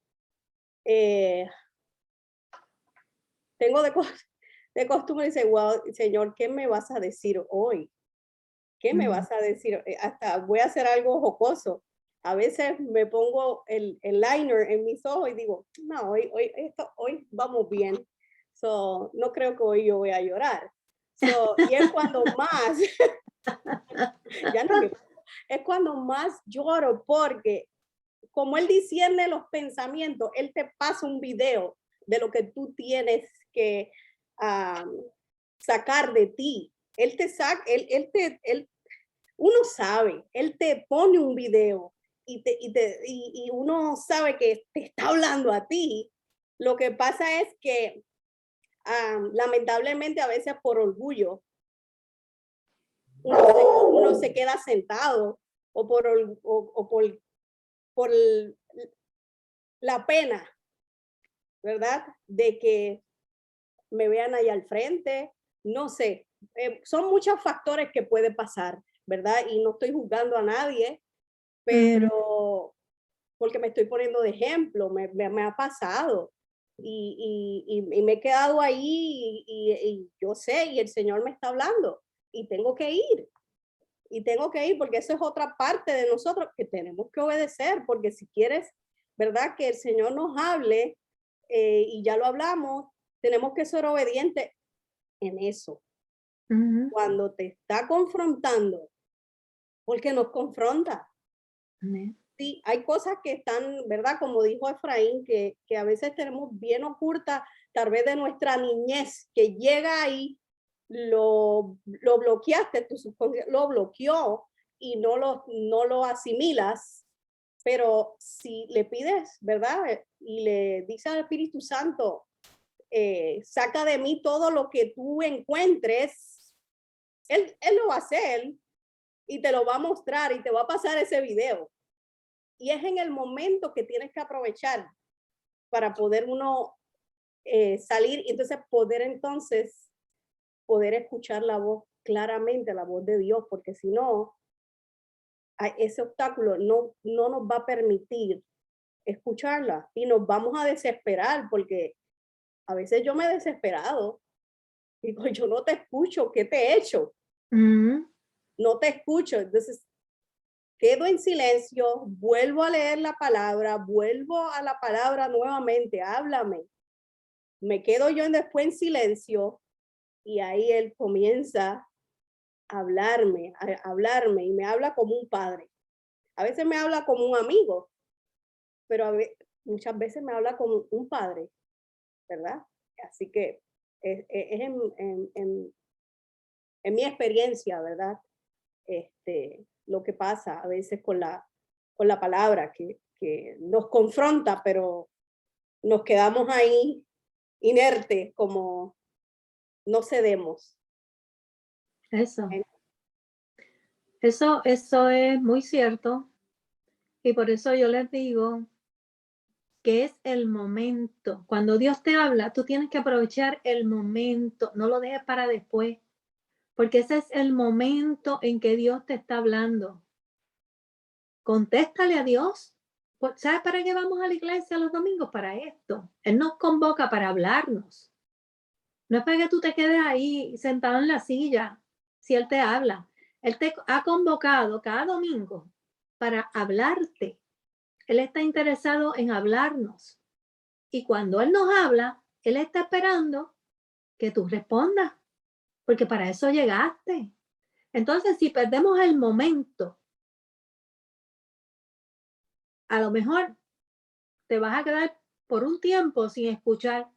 Speaker 3: Tengo de costumbre decir, wow, Señor, ¿qué me vas a decir hoy? ¿Qué me vas a decir? Hasta voy a hacer algo jocoso. A veces me pongo el liner en mis ojos y digo, no, hoy vamos bien. So, no creo que hoy yo voy a llorar. Y es cuando más, es cuando más lloro porque como él discierne los pensamientos, él te pasa un video de lo que tú tienes que sacar de ti. Él te saca, uno sabe, él te pone un video y uno sabe que te está hablando a ti. Lo que pasa es que lamentablemente a veces por orgullo uno se queda sentado o por la pena, ¿verdad? De que me vean ahí al frente, no sé. Son muchos factores que puede pasar, ¿verdad? Y no estoy juzgando a nadie, pero porque me estoy poniendo de ejemplo, me ha pasado. y me he quedado ahí y yo sé, y el Señor me está hablando y tengo que ir. Y tengo que ir porque eso es otra parte de nosotros que tenemos que obedecer, porque si quieres, ¿verdad? Que el Señor nos hable, y ya lo hablamos, tenemos que ser obedientes en eso. Cuando te está confrontando, porque nos confronta. Sí, hay cosas que están, ¿verdad? Como dijo Efraín, que a veces tenemos bien ocultas, tal vez de nuestra niñez, que llega ahí, lo bloqueaste, tu subconsciente lo bloqueó y no lo asimilas, pero si le pides, ¿verdad? Y le dices al Espíritu Santo, saca de mí todo lo que tú encuentres, él lo va a hacer y te lo va a mostrar y te va a pasar ese video. Y es en el momento que tienes que aprovechar para poder uno salir y entonces poder escuchar la voz claramente, la voz de Dios, porque si no, ese obstáculo no nos va a permitir escucharla y nos vamos a desesperar, porque a veces yo me he desesperado. Digo, yo no te escucho, ¿qué te he hecho? No te escucho. Entonces, quedo en silencio, vuelvo a leer la palabra, vuelvo a la palabra nuevamente, háblame. Me quedo yo después en silencio y ahí él comienza a hablarme y me habla como un padre. A veces me habla como un amigo, pero muchas veces me habla como un padre, ¿verdad? Así que es en mi experiencia, ¿verdad? Lo que pasa a veces con la palabra que nos confronta, pero nos quedamos ahí inertes, como no cedemos.
Speaker 1: Eso es muy cierto. Y por eso yo les digo que es el momento. Cuando Dios te habla, tú tienes que aprovechar el momento. No lo dejes para después, porque ese es el momento en que Dios te está hablando. Contéstale a Dios. ¿Sabes para qué vamos a la iglesia los domingos? Para esto. Él nos convoca para hablarnos. No es para que tú te quedes ahí sentado en la silla si Él te habla. Él te ha convocado cada domingo para hablarte. Él está interesado en hablarnos. Y cuando Él nos habla, Él está esperando que tú respondas, porque para eso llegaste. Entonces, si perdemos el momento, a lo mejor te vas a quedar por un tiempo sin escuchar,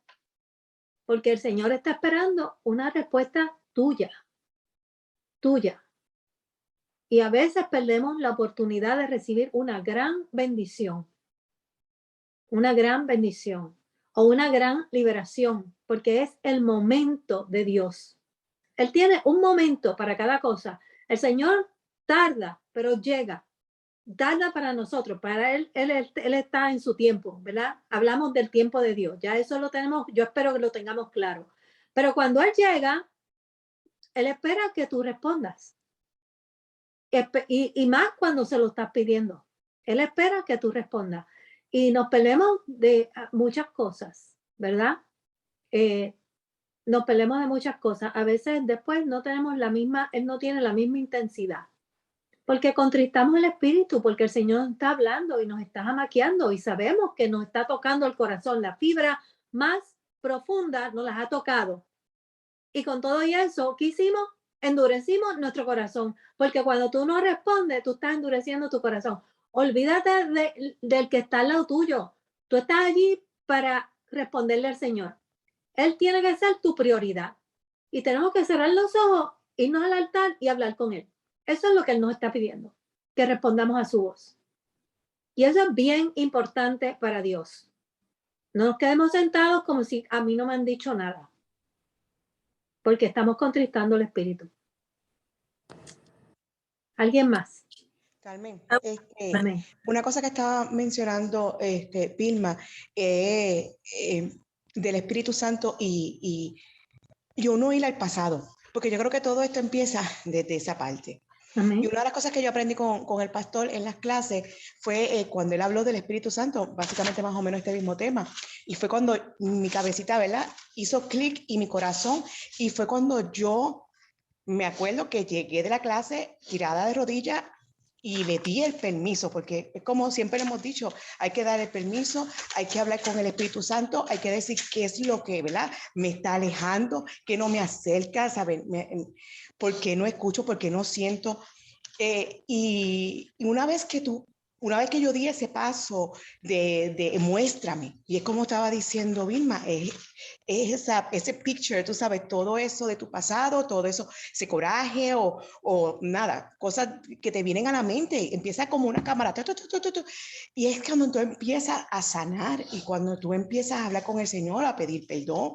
Speaker 1: porque el Señor está esperando una respuesta tuya. Y a veces perdemos la oportunidad de recibir una gran bendición o una gran liberación, porque es el momento de Dios. Él tiene un momento para cada cosa. El Señor tarda, pero llega. Tarda para nosotros, para él está en su tiempo, ¿verdad? Hablamos del tiempo de Dios, ya eso lo tenemos, yo espero que lo tengamos claro. Pero cuando Él llega, Él espera que tú respondas. Y más cuando se lo estás pidiendo. Él espera que tú respondas. Y nos peleamos de muchas cosas, ¿verdad? Nos peleamos de muchas cosas. A veces después no tenemos Él no tiene la misma intensidad. Porque contristamos el espíritu, porque el Señor está hablando y nos está jamaqueando y sabemos que nos está tocando el corazón. La fibra más profunda nos las ha tocado. Y con todo eso, ¿qué hicimos? Endurecimos nuestro corazón. Porque cuando tú no respondes, tú estás endureciendo tu corazón. Olvídate del que está al lado tuyo. Tú estás allí para responderle al Señor. Él tiene que ser tu prioridad. Y tenemos que cerrar los ojos, irnos al altar y hablar con Él. Eso es lo que Él nos está pidiendo, que respondamos a su voz. Y eso es bien importante para Dios. No nos quedemos sentados como si a mí no me han dicho nada, porque estamos contristando el espíritu. ¿Alguien más?
Speaker 5: Carmen,
Speaker 1: Amén.
Speaker 5: una cosa que estaba mencionando Vilma, del Espíritu Santo y uno ir al pasado, porque yo creo que todo esto empieza desde esa parte.
Speaker 1: Amén.
Speaker 5: Y una de las cosas que yo aprendí con el pastor en las clases fue cuando él habló del Espíritu Santo, básicamente más o menos este mismo tema. Y fue cuando mi cabecita, ¿verdad? Hizo clic y mi corazón. Y fue cuando yo me acuerdo que llegué de la clase tirada de rodillas y le di el permiso, porque es como siempre le hemos dicho, hay que dar el permiso, hay que hablar con el Espíritu Santo, hay que decir qué es lo que, ¿verdad? Me está alejando, que no me acerca, ¿saben? ¿Por qué no escucho? ¿Por qué no siento? Y una vez que yo di ese paso de muéstrame, y es como estaba diciendo Vilma, es ese picture, tú sabes, todo eso de tu pasado, todo eso, ese coraje o nada, cosas que te vienen a la mente, empieza como una cámara, y es cuando tú empiezas a sanar y cuando tú empiezas a hablar con el Señor, a pedir perdón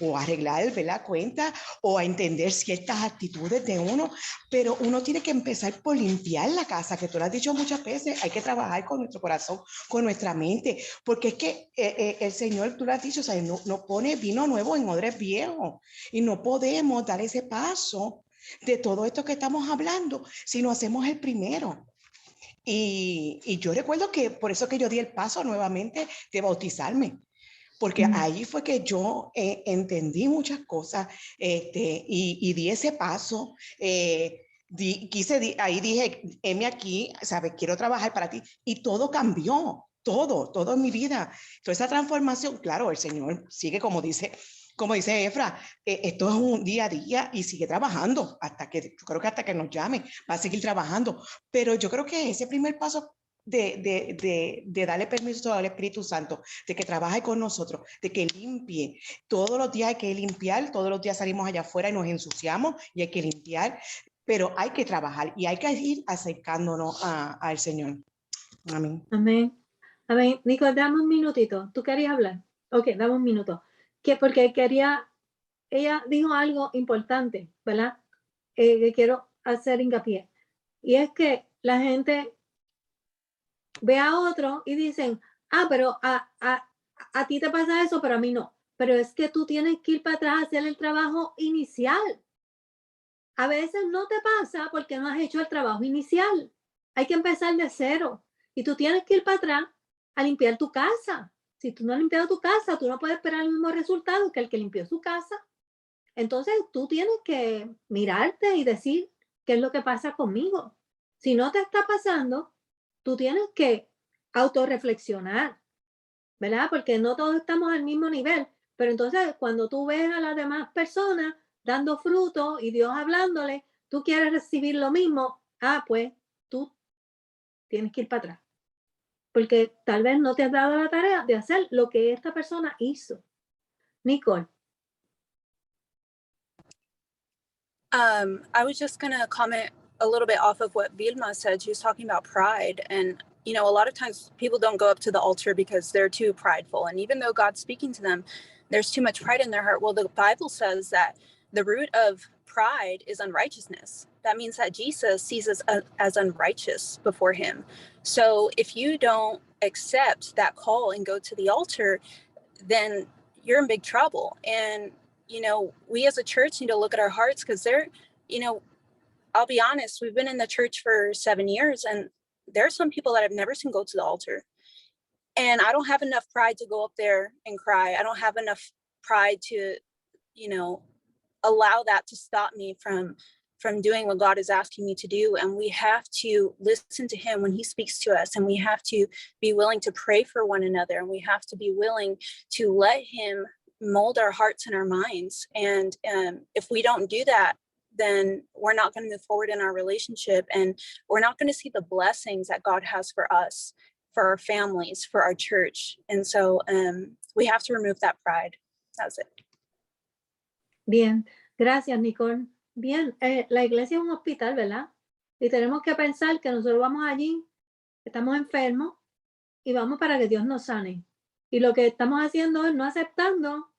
Speaker 5: o a arreglar, ¿verdad? Cuenta o a entender ciertas actitudes de uno, pero uno tiene que empezar por limpiar la casa, que tú lo has dicho muchas veces, hay que trabajar con nuestro corazón, con nuestra mente, porque es que el Señor, tú lo has dicho, o sea, no pone vino nuevo en odres viejos y no podemos dar ese paso de todo esto que estamos hablando si no hacemos el primero. Y yo recuerdo que por eso que yo di el paso nuevamente de bautizarme, porque ahí fue que yo entendí muchas cosas y di ese paso. Ahí dije, heme aquí, ¿sabes? Quiero trabajar para ti. Y todo cambió, todo en mi vida. Toda esa transformación, claro, el Señor sigue como dice Efra, esto es un día a día y sigue trabajando yo creo que hasta que nos llame, va a seguir trabajando. Pero yo creo que ese primer paso de darle permiso al Espíritu Santo, de que trabaje con nosotros, de que limpie. Todos los días hay que limpiar, todos los días salimos allá afuera y nos ensuciamos y hay que limpiar, pero hay que trabajar y hay que ir acercándonos al Señor. Amén.
Speaker 1: Amén. Amén. Nico, dame un minutito. ¿Tú querías hablar? Ok, dame un minuto. Porque ella dijo algo importante, ¿verdad? Que quiero hacer hincapié. Y es que la gente ve a otro y dicen, pero a ti te pasa eso, pero a mí no. Pero es que tú tienes que ir para atrás a hacer el trabajo inicial. A veces no te pasa porque no has hecho el trabajo inicial. Hay que empezar de cero. Y tú tienes que ir para atrás a limpiar tu casa. Si tú no has limpiado tu casa, tú no puedes esperar el mismo resultado que el que limpió su casa. Entonces tú tienes que mirarte y decir qué es lo que pasa conmigo. Si no te está pasando, tú tienes que autorreflexionar, ¿verdad? Porque no todos estamos al mismo nivel. Pero entonces cuando tú ves a las demás personas dando fruto y Dios hablándole, tú quieres recibir lo mismo, pues tú tienes que ir para atrás. Porque tal vez no te has dado la tarea de hacer lo que esta persona hizo. Nicole.
Speaker 6: I was just going to comment a little bit off of what Vilma said. She was talking about pride. And, you know, a lot of times people don't go up to the altar because they're too prideful. And even though God's speaking to them, there's too much pride in their heart. Well, the Bible says that the root of pride is unrighteousness. That means that Jesus sees us as unrighteous before him. So if you don't accept that call and go to the altar, then you're in big trouble. And you know, we as a church need to look at our hearts because I'll be honest, we've been in the church for 7 years and there are some people that I've never seen go to the altar. And I don't have enough pride to go up there and cry. I don't have enough pride to, allow that to stop me from doing what God is asking me to do. And we have to listen to him when he speaks to us, and we have to be willing to pray for one another, and we have to be willing to let him mold our hearts and our minds. And if we don't do that, then we're not going to move forward in our relationship, and we're not going to see the blessings that God has for us, for our families, for our church. And so we have to remove that pride. That's it.
Speaker 1: Bien, gracias, Nicole. Bien, la iglesia es un hospital, ¿verdad? Y tenemos que pensar que nosotros vamos allí, estamos enfermos y vamos para que Dios nos sane. Y lo que estamos haciendo es no aceptando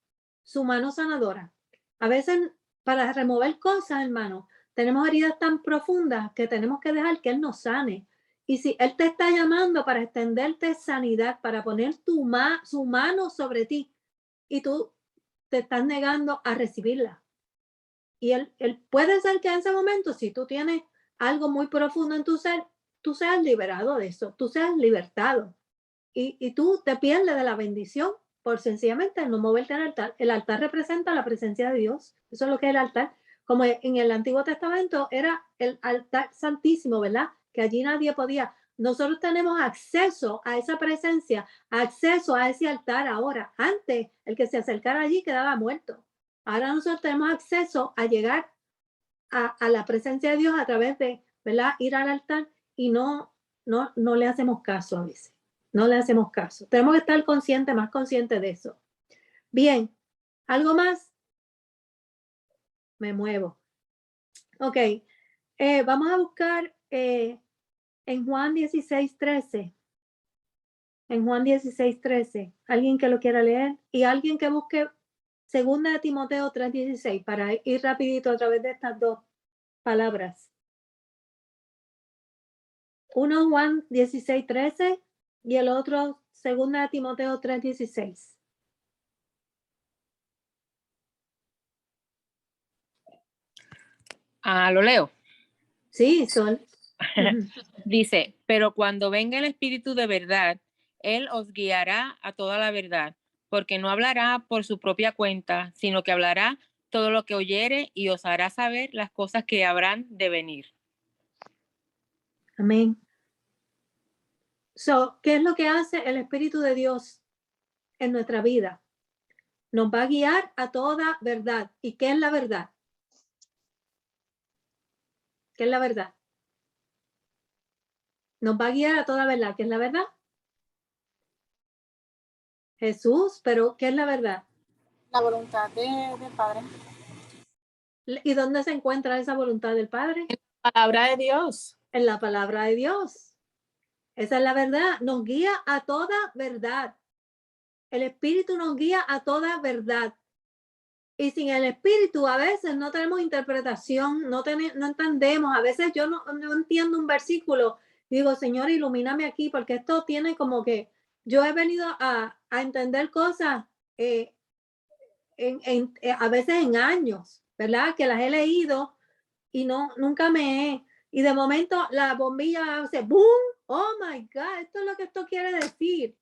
Speaker 1: su mano sanadora. A veces, para remover cosas, hermano, tenemos heridas tan profundas que tenemos que dejar que Él nos sane. Y si Él te está llamando para extenderte sanidad, para poner su mano sobre ti, y tú te estás negando a recibirla, Y él puede ser que en ese momento, si tú tienes algo muy profundo en tu ser, tú seas liberado de eso, tú seas libertado. Y tú te pierdes de la bendición por sencillamente no moverte al altar. El altar representa la presencia de Dios. Eso es lo que es el altar. Como en el Antiguo Testamento era el altar santísimo, ¿verdad? Que allí nadie podía. Nosotros tenemos acceso a esa presencia, acceso a ese altar ahora. Antes, el que se acercara allí quedaba muerto. Ahora nosotros tenemos acceso a llegar a la presencia de Dios a través de, ¿verdad? Ir al altar y no le hacemos caso a veces. No le hacemos caso. Tenemos que estar conscientes, más conscientes de eso. Bien, ¿algo más? Me muevo. Ok, vamos a buscar en Juan 16:13. En Juan 16:13. Alguien que lo quiera leer y alguien que busque 2 de Timoteo 3:16 para ir rapidito a través de estas dos palabras. Uno Juan 16:13 y el otro 2 de Timoteo 3:16.
Speaker 7: Lo leo.
Speaker 1: Sí, Sol.
Speaker 7: Dice, pero cuando venga el Espíritu de verdad, Él os guiará a toda la verdad, porque no hablará por su propia cuenta, sino que hablará todo lo que oyere y os hará saber las cosas que habrán de venir.
Speaker 1: Amén. ¿Qué es lo que hace el Espíritu de Dios en nuestra vida? Nos va a guiar a toda verdad. ¿Y qué es la verdad? ¿Qué es la verdad? Nos va a guiar a toda verdad. ¿Qué es la verdad? Jesús, pero ¿qué es la verdad?
Speaker 6: La voluntad del Padre.
Speaker 1: ¿Y dónde se encuentra esa voluntad del Padre?
Speaker 6: En la palabra de Dios.
Speaker 1: En la palabra de Dios. Esa es la verdad. Nos guía a toda verdad. El Espíritu nos guía a toda verdad. Y sin el Espíritu a veces no tenemos interpretación, no entendemos. A veces yo no entiendo un versículo. Digo, Señor, ilumíname aquí, porque esto tiene como que yo he venido a entender cosas a veces en años, ¿verdad? Que las he leído y nunca y de momento la bombilla hace boom, oh my God, esto es lo que esto quiere decir,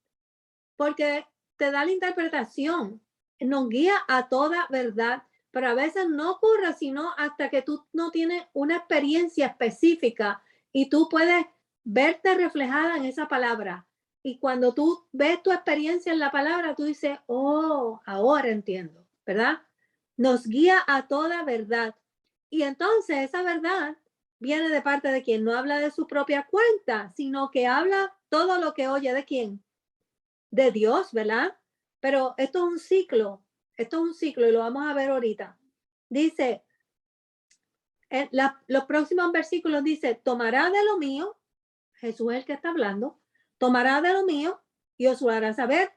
Speaker 1: porque te da la interpretación, nos guía a toda verdad, pero a veces no ocurre sino hasta que tú no tienes una experiencia específica y tú puedes verte reflejada en esa palabra. Y cuando tú ves tu experiencia en la palabra, tú dices, oh, ahora entiendo, ¿verdad? Nos guía a toda verdad. Y entonces esa verdad viene de parte de quien no habla de su propia cuenta, sino que habla todo lo que oye de quién, de Dios, ¿verdad? Pero esto es un ciclo y lo vamos a ver ahorita. Dice, los próximos versículos dice, tomará de lo mío, Jesús es el que está hablando, tomará de lo mío y os lo hará saber.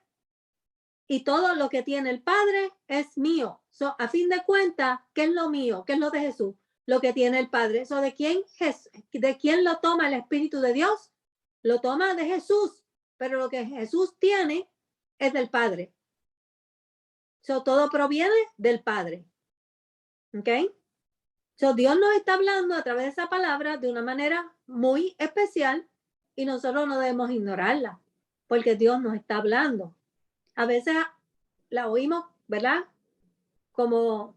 Speaker 1: Y todo lo que tiene el Padre es mío. A fin de cuentas, ¿qué es lo mío? ¿Qué es lo de Jesús? Lo que tiene el Padre. ¿De quién lo toma el Espíritu de Dios? Lo toma de Jesús. Pero lo que Jesús tiene es del Padre. Todo proviene del Padre. ¿Ok? Dios nos está hablando a través de esa palabra de una manera muy especial y nosotros no debemos ignorarla porque Dios nos está hablando. A veces la oímos, ¿verdad? Como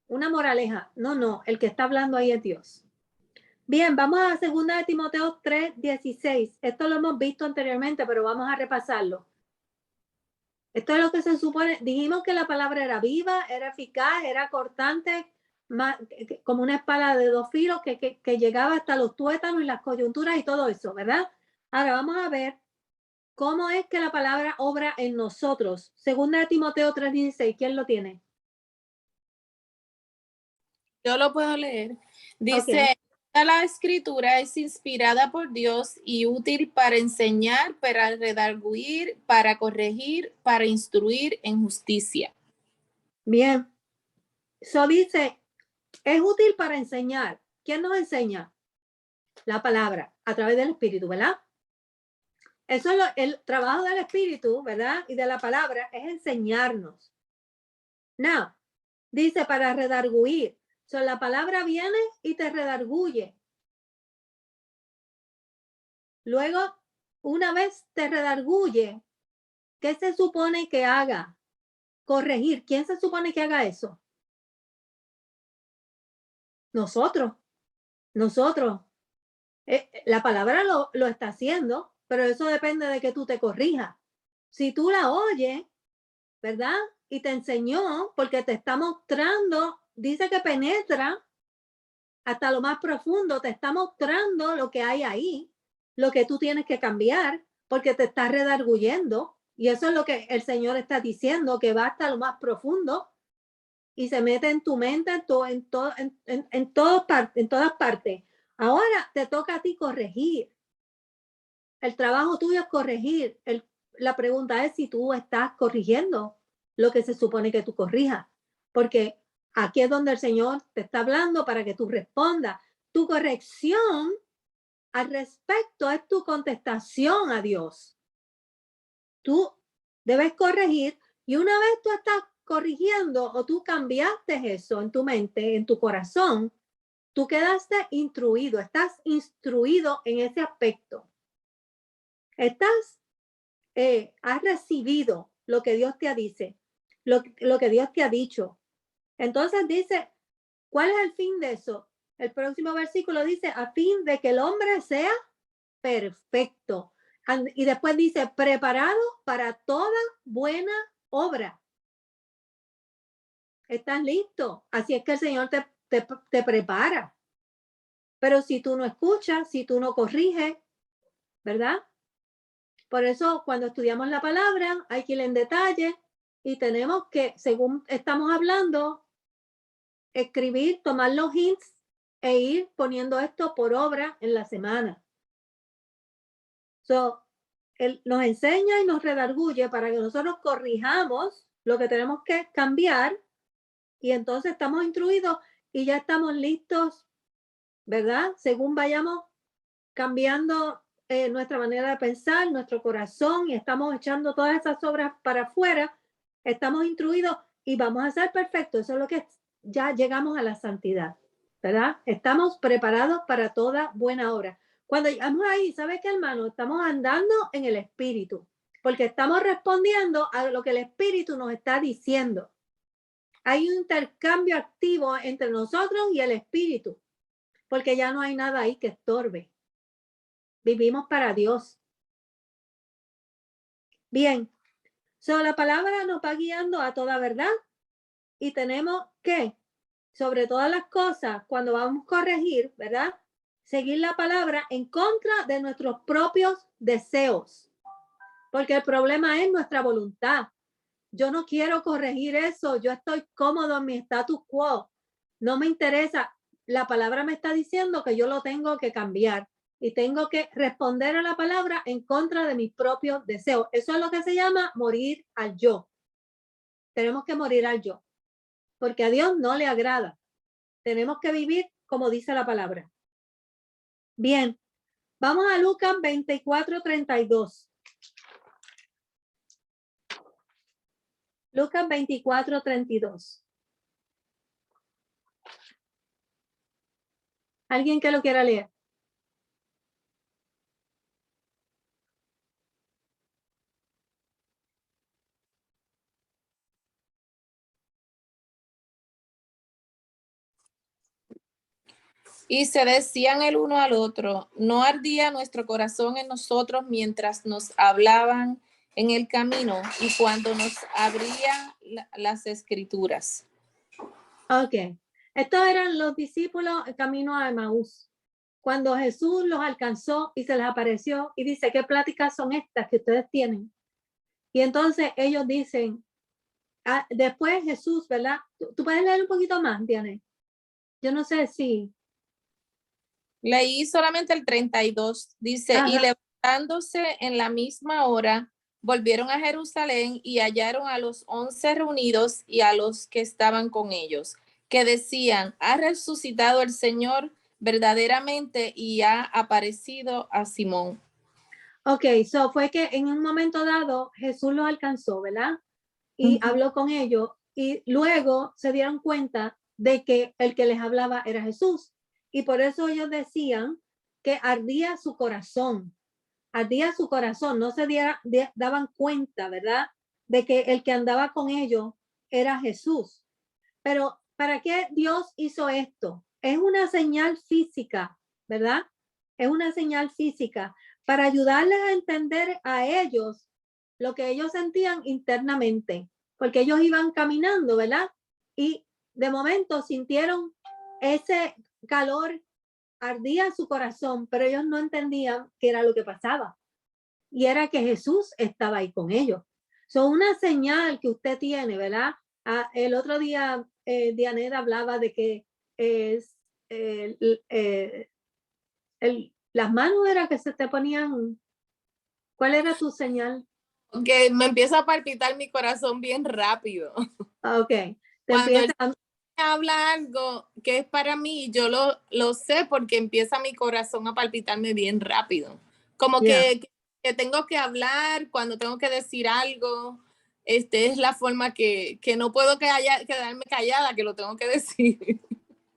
Speaker 1: una moraleja. No, el que está hablando ahí es Dios. Bien, vamos a 2 de Timoteo 3:16. Esto lo hemos visto anteriormente, pero vamos a repasarlo. Esto es lo que se supone. Dijimos que la palabra era viva, era eficaz, era cortante, como una espada de 2 filos que llegaba hasta los tuétanos y las coyunturas y todo eso, ¿verdad? Ahora vamos a ver cómo es que la palabra obra en nosotros. 2 de Timoteo 3:16. ¿Quién lo tiene?
Speaker 8: Yo lo puedo leer. Dice,
Speaker 1: Okay.
Speaker 8: la escritura es inspirada por Dios y útil para enseñar, para redarguir, para corregir, para instruir en justicia.
Speaker 1: Bien. Dice, es útil para enseñar. ¿Quién nos enseña? La palabra, a través del Espíritu, ¿verdad? Eso es el trabajo del Espíritu, ¿verdad? Y de la palabra es enseñarnos. Now, Dice para redarguir. So, la palabra viene y te redarguye. Luego, una vez te redarguye, ¿qué se supone que haga? Corregir. ¿Quién se supone que haga eso? Nosotros. La palabra lo está haciendo, pero eso depende de que tú te corrijas. Si tú la oyes, ¿verdad? Y te enseñó, porque te está mostrando, dice que penetra hasta lo más profundo, te está mostrando lo que hay ahí, lo que tú tienes que cambiar, porque te está redarguyendo. Y eso es lo que el Señor está diciendo, que va hasta lo más profundo y se mete en tu mente, en todas partes. Ahora te toca a ti corregir. El trabajo tuyo es corregir. La pregunta es si tú estás corrigiendo lo que se supone que tú corrijas. Porque aquí es donde el Señor te está hablando para que tú respondas. Tu corrección al respecto es tu contestación a Dios. Tú debes corregir y una vez tú estás corrigiendo o tú cambiaste eso en tu mente, en tu corazón, tú quedaste instruido, estás instruido en ese aspecto. Has recibido lo que Dios te dice, lo que Dios te ha dicho. Entonces dice, ¿cuál es el fin de eso? El próximo versículo dice, a fin de que el hombre sea perfecto. Y después dice, preparado para toda buena obra. ¿Estás listo? Así es que el Señor te prepara. Pero si tú no escuchas, si tú no corriges, ¿verdad? Por eso cuando estudiamos la palabra hay que ir en detalle y tenemos que, según estamos hablando, escribir, tomar los hints e ir poniendo esto por obra en la semana. Él nos enseña y nos redarguye para que nosotros corrijamos lo que tenemos que cambiar y entonces estamos instruidos y ya estamos listos, ¿verdad? Según vayamos cambiando nuestra manera de pensar, nuestro corazón y estamos echando todas esas obras para afuera, estamos instruidos y vamos a ser perfectos. Eso es lo que ya llegamos a la santidad, ¿verdad? Estamos preparados para toda buena obra. Cuando llegamos ahí, ¿sabes qué, hermano? Estamos andando en el Espíritu, porque estamos respondiendo a lo que el Espíritu nos está diciendo. Hay un intercambio activo entre nosotros y el Espíritu, porque ya no hay nada ahí que estorbe. Vivimos para Dios. Bien, la palabra nos va guiando a toda verdad y tenemos que, sobre todas las cosas, cuando vamos a corregir, ¿verdad? Seguir la palabra en contra de nuestros propios deseos, porque el problema es nuestra voluntad. Yo no quiero corregir eso, yo estoy cómodo en mi status quo, no me interesa. La palabra me está diciendo que yo lo tengo que cambiar y tengo que responder a la palabra en contra de mis propios deseos. Eso es lo que se llama morir al yo. Tenemos que morir al yo, porque a Dios no le agrada. Tenemos que vivir como dice la palabra. Bien, vamos a Lucas 24:32. Lucas 24:32. ¿Alguien que lo quiera leer?
Speaker 8: Y se decían el uno al otro, ¿no ardía nuestro corazón en nosotros mientras nos hablaban en el camino y cuando nos abría las escrituras?
Speaker 1: Ok. Estos eran los discípulos camino a Emaús. Cuando Jesús los alcanzó y se les apareció y dice, ¿qué pláticas son estas que ustedes tienen? Y entonces ellos dicen, después Jesús, ¿verdad? ¿Tú puedes leer un poquito más, Diane? Yo no sé si...
Speaker 8: Leí solamente el 32, dice,
Speaker 1: Ajá.
Speaker 8: y levantándose en la misma hora, volvieron a Jerusalén y hallaron a los 11 reunidos y a los que estaban con ellos, que decían, ha resucitado el Señor verdaderamente y ha aparecido a Simón.
Speaker 1: Ok, fue que en un momento dado Jesús los alcanzó, ¿verdad? Y habló con ellos y luego se dieron cuenta de que el que les hablaba era Jesús. Y por eso ellos decían que ardía su corazón, no se daban cuenta, ¿verdad? De que el que andaba con ellos era Jesús. Pero ¿para qué Dios hizo esto? Es una señal física, ¿verdad? Es una señal física para ayudarles a entender a ellos lo que ellos sentían internamente, porque ellos iban caminando, ¿verdad? Y de momento sintieron ese calor, ardía su corazón, pero ellos no entendían qué era lo que pasaba. Y era que Jesús estaba ahí con ellos. Son una señal que usted tiene, ¿verdad? El otro día Dianet hablaba de que las manos era que se te ponían. ¿Cuál era tu señal?
Speaker 8: Que me empieza a palpitar mi corazón bien rápido.
Speaker 1: Ok.
Speaker 8: Cuando él habla algo que es para mí, yo lo sé porque empieza mi corazón a palpitarme bien rápido. Como que tengo que hablar, cuando tengo que decir algo, es la forma que no puedo quedarme callada, que lo tengo que decir.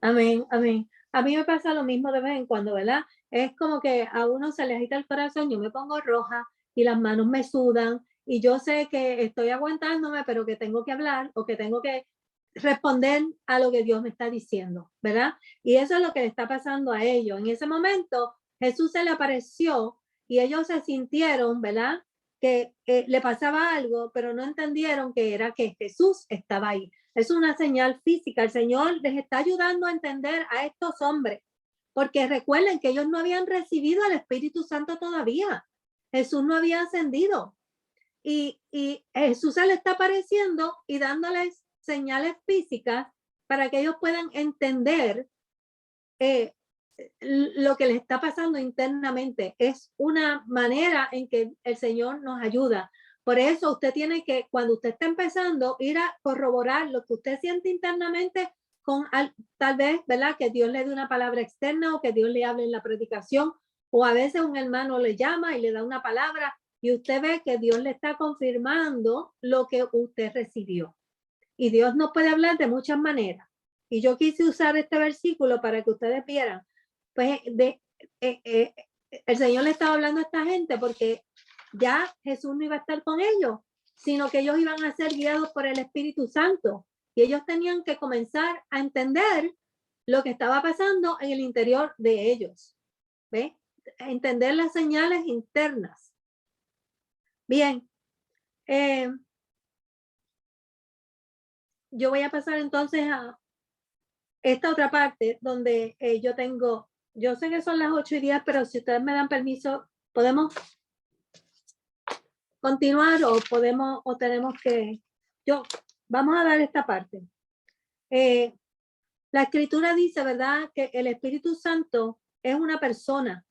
Speaker 1: Amén, amén. A mí me pasa lo mismo de vez en cuando, ¿verdad? Es como que a uno se le agita el corazón, yo me pongo roja y las manos me sudan y yo sé que estoy aguantándome, pero que tengo que hablar o que tengo que responder a lo que Dios me está diciendo, ¿verdad? Y eso es lo que le está pasando a ellos. En ese momento Jesús se le apareció y ellos se sintieron, ¿verdad? Que le pasaba algo, pero no entendieron que era que Jesús estaba ahí. Es una señal física. El Señor les está ayudando a entender a estos hombres, porque recuerden que ellos no habían recibido al Espíritu Santo todavía. Jesús no había ascendido. Y Jesús se le está apareciendo y dándoles señales físicas para que ellos puedan entender lo que les está pasando internamente. Es una manera en que el Señor nos ayuda. Por eso usted tiene que, cuando usted está empezando, ir a corroborar lo que usted siente internamente con tal vez, ¿verdad? Que Dios le dé una palabra externa o que Dios le hable en la predicación, o a veces un hermano le llama y le da una palabra y usted ve que Dios le está confirmando lo que usted recibió. Y Dios nos puede hablar de muchas maneras. Y yo quise usar este versículo para que ustedes vieran, pues el Señor le estaba hablando a esta gente porque ya Jesús no iba a estar con ellos, sino que ellos iban a ser guiados por el Espíritu Santo. Y ellos tenían que comenzar a entender lo que estaba pasando en el interior de ellos. ¿Ve? Entender las señales internas. Bien. Yo voy a pasar entonces a esta otra parte donde yo sé que son las 8:10, pero si ustedes me dan permiso, ¿podemos continuar o tenemos que, vamos a dar esta parte. La escritura dice, ¿verdad? Que el Espíritu Santo es una persona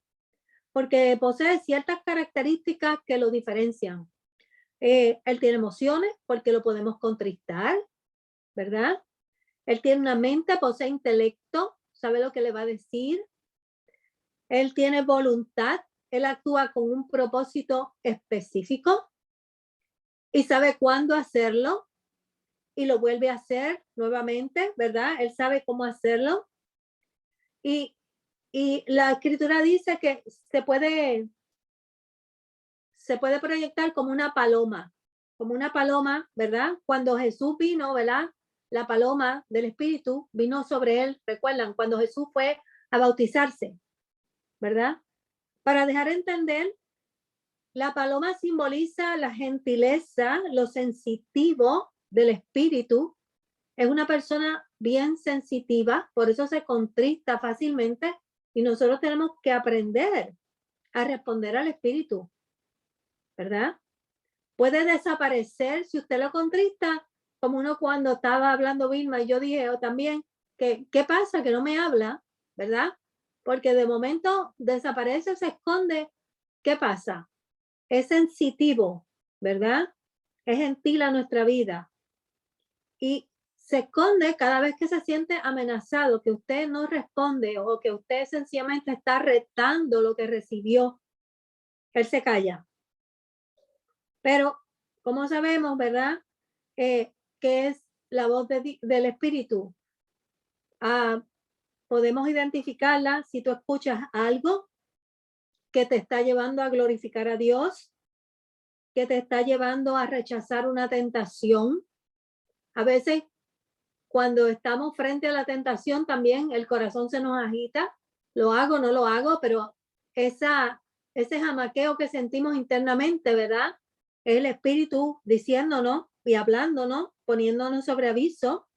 Speaker 1: porque posee ciertas características que lo diferencian. Él tiene emociones porque lo podemos contristar, ¿verdad? Él tiene una mente, posee intelecto, sabe lo que le va a decir. Él tiene voluntad, él actúa con un propósito específico y sabe cuándo hacerlo y lo vuelve a hacer nuevamente, ¿verdad? Él sabe cómo hacerlo. Y la escritura dice que se puede proyectar como una paloma, ¿verdad? Cuando Jesús vino, ¿verdad? La paloma del Espíritu vino sobre él, recuerdan, cuando Jesús fue a bautizarse, ¿verdad? Para dejar entender, la paloma simboliza la gentileza, lo sensitivo del Espíritu. Es una persona bien sensitiva, por eso se contrista fácilmente y nosotros tenemos que aprender a responder al Espíritu, ¿verdad? Puede desaparecer si usted lo contrista, como uno cuando estaba hablando Vilma y yo dije también que ¿qué pasa? Que no me habla, ¿verdad? Porque de momento desaparece, se esconde. ¿Qué pasa? Es sensitivo, ¿verdad? Es gentil a nuestra vida. Y se esconde cada vez que se siente amenazado, que usted no responde o que usted sencillamente está retando lo que recibió. Él se calla. Pero, como sabemos, ¿verdad? Que es la voz del Espíritu? Podemos identificarla si tú escuchas algo que te está llevando a glorificar a Dios, que te está llevando a rechazar una tentación. A veces, cuando estamos frente a la tentación, también el corazón se nos agita. Lo hago, no lo hago, pero ese jamaqueo que sentimos internamente, ¿verdad? Es el Espíritu diciéndonos y hablándonos, poniéndonos sobre aviso.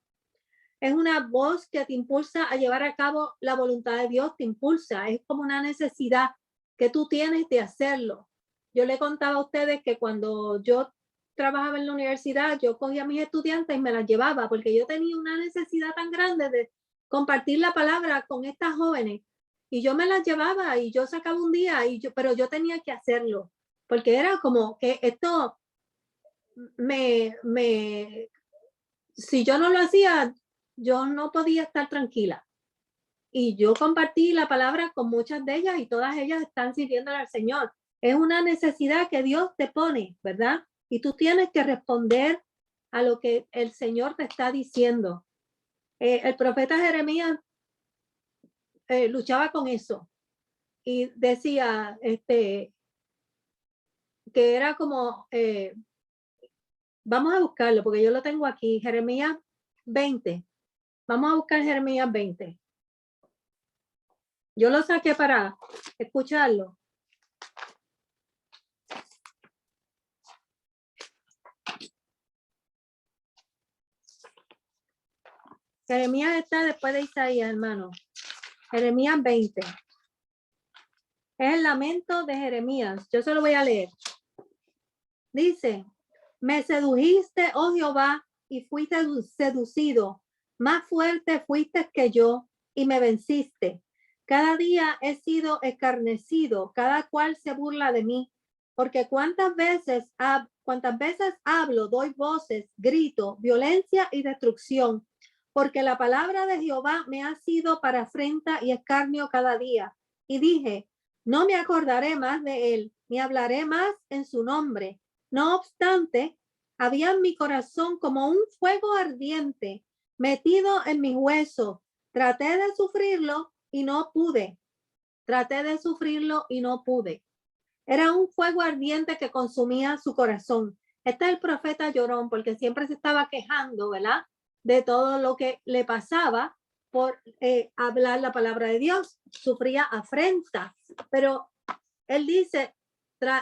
Speaker 1: Es una voz que te impulsa a llevar a cabo la voluntad de Dios, te impulsa. Es como una necesidad que tú tienes de hacerlo. Yo le contaba a ustedes que cuando yo trabajaba en la universidad, yo cogía a mis estudiantes y me las llevaba porque yo tenía una necesidad tan grande de compartir la palabra con estas jóvenes. Y yo me las llevaba y yo sacaba un día, pero yo tenía que hacerlo porque era como que esto si yo no lo hacía, yo no podía estar tranquila. Y yo compartí la palabra con muchas de ellas y todas ellas están sirviéndole al Señor. Es una necesidad que Dios te pone, ¿verdad? Y tú tienes que responder a lo que el Señor te está diciendo. El profeta Jeremías luchaba con eso y decía que era como, vamos a buscarlo porque yo lo tengo aquí, Jeremías 20. Vamos a buscar Jeremías 20. Yo lo saqué para escucharlo. Jeremías está después de Isaías, hermano. Jeremías 20. Es el lamento de Jeremías. Yo se lo voy a leer. Dice, me sedujiste, oh Jehová, y fuiste seducido. Más fuerte fuiste que yo y me venciste. Cada día he sido escarnecido, cada cual se burla de mí, porque cuántas veces hablo, doy voces, grito, violencia y destrucción, porque la palabra de Jehová me ha sido para afrenta y escarnio cada día. Y dije, no me acordaré más de él, ni hablaré más en su nombre. No obstante, había en mi corazón como un fuego ardiente metido en mis huesos. Traté de sufrirlo y no pude. Era un fuego ardiente que consumía su corazón. Este es el profeta llorón, porque siempre se estaba quejando, ¿verdad? De todo lo que le pasaba por hablar la palabra de Dios. Sufría afrenta, pero él dice,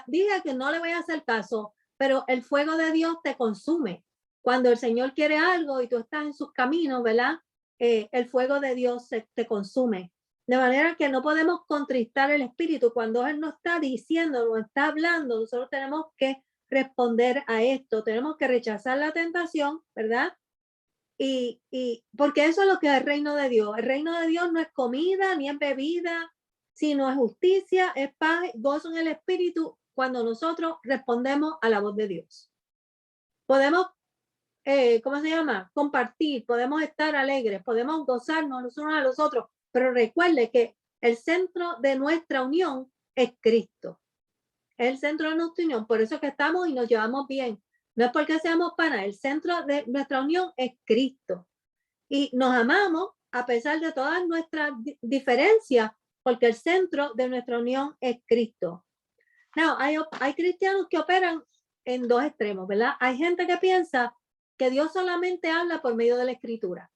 Speaker 1: dije que no le voy a hacer caso, pero el fuego de Dios te consume. Cuando el Señor quiere algo y tú estás en sus caminos, ¿verdad? El fuego de Dios te consume. De manera que no podemos contristar el espíritu. Cuando Él nos está diciendo, nos está hablando, nosotros tenemos que responder a esto. Tenemos que rechazar la tentación, ¿verdad? Y porque eso es lo que es el reino de Dios. El reino de Dios no es comida ni es bebida, sino es justicia, es paz, gozo en el espíritu cuando nosotros respondemos a la voz de Dios. Podemos, ¿cómo se llama? Compartir, podemos estar alegres, podemos gozarnos los unos a los otros, pero recuerde que el centro de nuestra unión es Cristo. Es el centro de nuestra unión, por eso que estamos y nos llevamos bien. No es porque seamos panas, el centro de nuestra unión es Cristo. Y nos amamos a pesar de todas nuestras diferencias, porque el centro de nuestra unión es Cristo. Now, hay cristianos que operan en dos extremos, ¿verdad? Hay gente que piensa que Dios solamente habla por medio de la Escritura.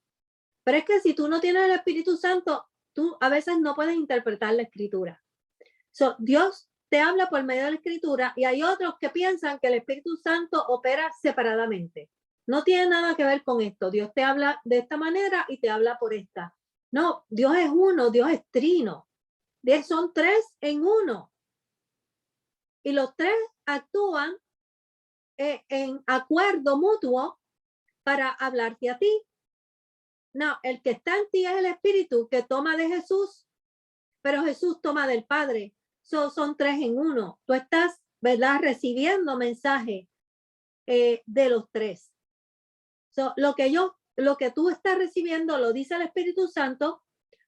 Speaker 1: Pero es que si tú no tienes el Espíritu Santo, tú a veces no puedes interpretar la Escritura. Dios te habla por medio de la Escritura y hay otros que piensan que el Espíritu Santo opera separadamente. No tiene nada que ver con esto. Dios te habla de esta manera y te habla por esta. No, Dios es uno, Dios es trino. Son tres en uno. Y los tres actúan en acuerdo mutuo para hablarte a ti. No, el que está en ti es el Espíritu que toma de Jesús, pero Jesús toma del Padre. Son tres en uno. Tú estás, ¿verdad?, recibiendo mensaje de los tres. Lo que tú estás recibiendo lo dice el Espíritu Santo,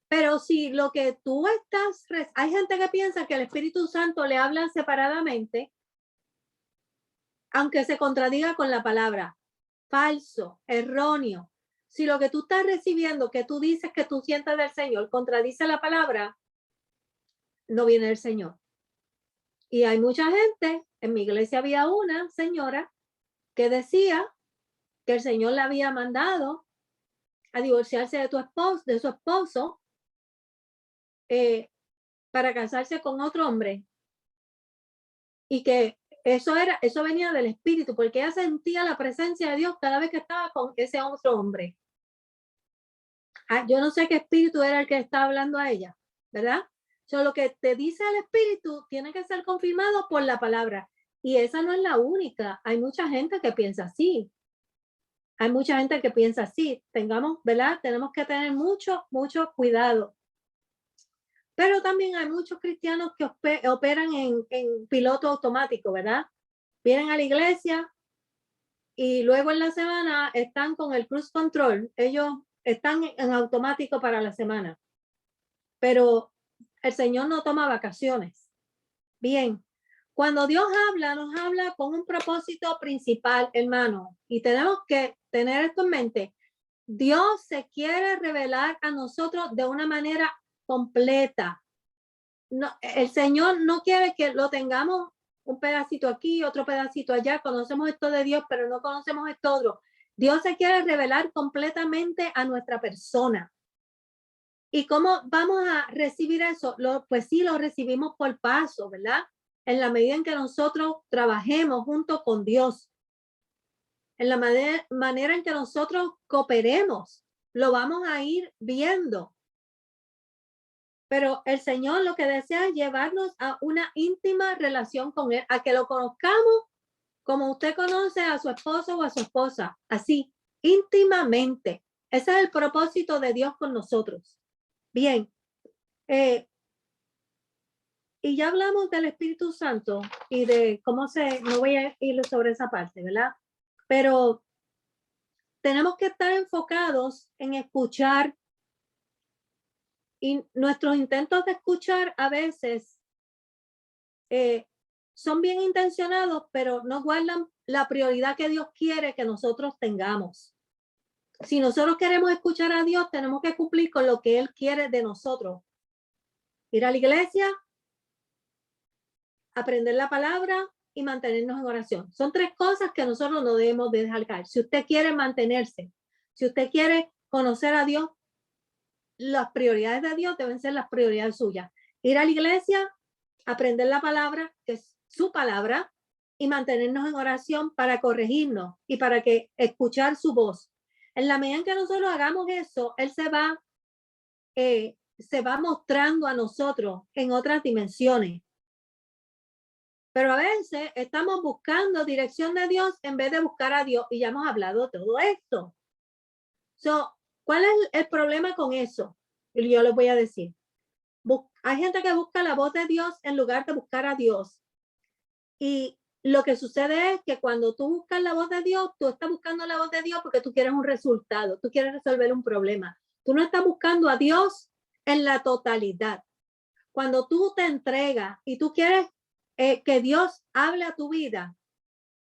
Speaker 1: pero si lo que tú estás, hay gente que piensa que el Espíritu Santo le habla separadamente, aunque se contradiga con la palabra. falso, erróneo, si lo que tú estás recibiendo, que tú dices que tú sientes del Señor, contradice la palabra, no viene del Señor. Y hay mucha gente, en mi iglesia había una señora que decía que el Señor le había mandado a divorciarse de su esposo, para casarse con otro hombre. Y que eso venía del Espíritu, porque ella sentía la presencia de Dios cada vez que estaba con ese otro hombre. Yo no sé qué espíritu era el que estaba hablando a ella, ¿verdad? Lo que te dice el Espíritu tiene que ser confirmado por la palabra. Y esa no es la única. Hay mucha gente que piensa así. Hay mucha gente que piensa así. ¿Verdad? Tenemos que tener mucho cuidado. Pero también hay muchos cristianos que operan en piloto automático, ¿verdad? Vienen a la iglesia y luego en la semana están con el cruise control. Ellos están en automático para la semana. Pero el Señor no toma vacaciones. Bien, cuando Dios habla, nos habla con un propósito principal, hermano. Y tenemos que tener esto en mente. Dios se quiere revelar a nosotros de una manera completa. No, el Señor no quiere que lo tengamos un pedacito aquí, otro pedacito allá. Conocemos esto de Dios, pero no conocemos esto otro. Dios se quiere revelar completamente a nuestra persona. ¿Y cómo vamos a recibir eso? Pues sí, lo recibimos por paso, ¿verdad? En la medida en que nosotros trabajemos junto con Dios. En la manera en que nosotros cooperemos, lo vamos a ir viendo. Pero el Señor lo que desea es llevarnos a una íntima relación con Él, a que lo conozcamos como usted conoce a su esposo o a su esposa, así, íntimamente. Ese es el propósito de Dios con nosotros. Bien, y ya hablamos del Espíritu Santo y de no voy a ir sobre esa parte, ¿verdad? Pero tenemos que estar enfocados en escuchar, y nuestros intentos de escuchar a veces son bien intencionados, pero no guardan la prioridad que Dios quiere que nosotros tengamos. Si nosotros queremos escuchar a Dios, tenemos que cumplir con lo que Él quiere de nosotros. Ir a la iglesia, aprender la palabra y mantenernos en oración. Son tres cosas que nosotros no debemos de dejar caer. Si usted quiere mantenerse, si usted quiere conocer a Dios, las prioridades de Dios deben ser las prioridades suyas. Ir a la iglesia, aprender la palabra, que es su palabra, y mantenernos en oración para corregirnos y para que escuchar su voz. En la medida en que nosotros hagamos eso, Él se va mostrando a nosotros en otras dimensiones. Pero a veces estamos buscando dirección de Dios en vez de buscar a Dios, y ya hemos hablado de todo esto. ¿Cuál es el problema con eso? Y yo les voy a decir. Hay gente que busca la voz de Dios en lugar de buscar a Dios. Y lo que sucede es que cuando tú buscas la voz de Dios, tú estás buscando la voz de Dios porque tú quieres un resultado, tú quieres resolver un problema. Tú no estás buscando a Dios en la totalidad. Cuando tú te entregas y tú quieres que Dios hable a tu vida,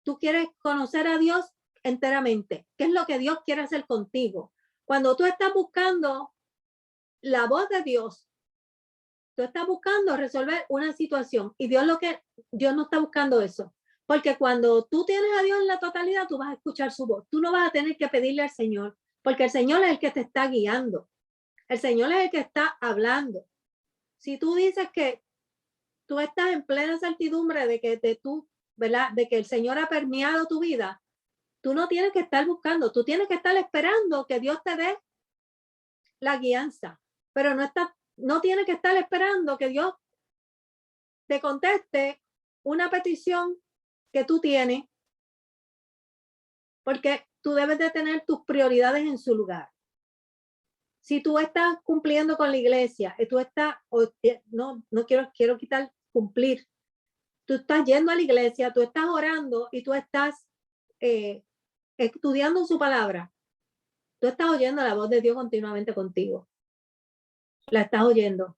Speaker 1: tú quieres conocer a Dios enteramente. ¿Qué es lo que Dios quiere hacer contigo? Cuando tú estás buscando la voz de Dios, tú estás buscando resolver una situación, y Dios no está buscando eso, porque cuando tú tienes a Dios en la totalidad, tú vas a escuchar su voz. Tú no vas a tener que pedirle al Señor, porque el Señor es el que te está guiando. El Señor es el que está hablando. Si tú dices que tú estás en plena certidumbre de que ¿verdad? De que el Señor ha permeado tu vida, tú no tienes que estar buscando, tú tienes que estar esperando que Dios te dé la guianza, pero no tienes que estar esperando que Dios te conteste una petición que tú tienes, porque tú debes de tener tus prioridades en su lugar. Si tú estás cumpliendo con la iglesia y tú estás, no quiero quitar cumplir, tú estás yendo a la iglesia, tú estás orando y tú estás estudiando su palabra, tú estás oyendo la voz de Dios continuamente contigo. La estás oyendo.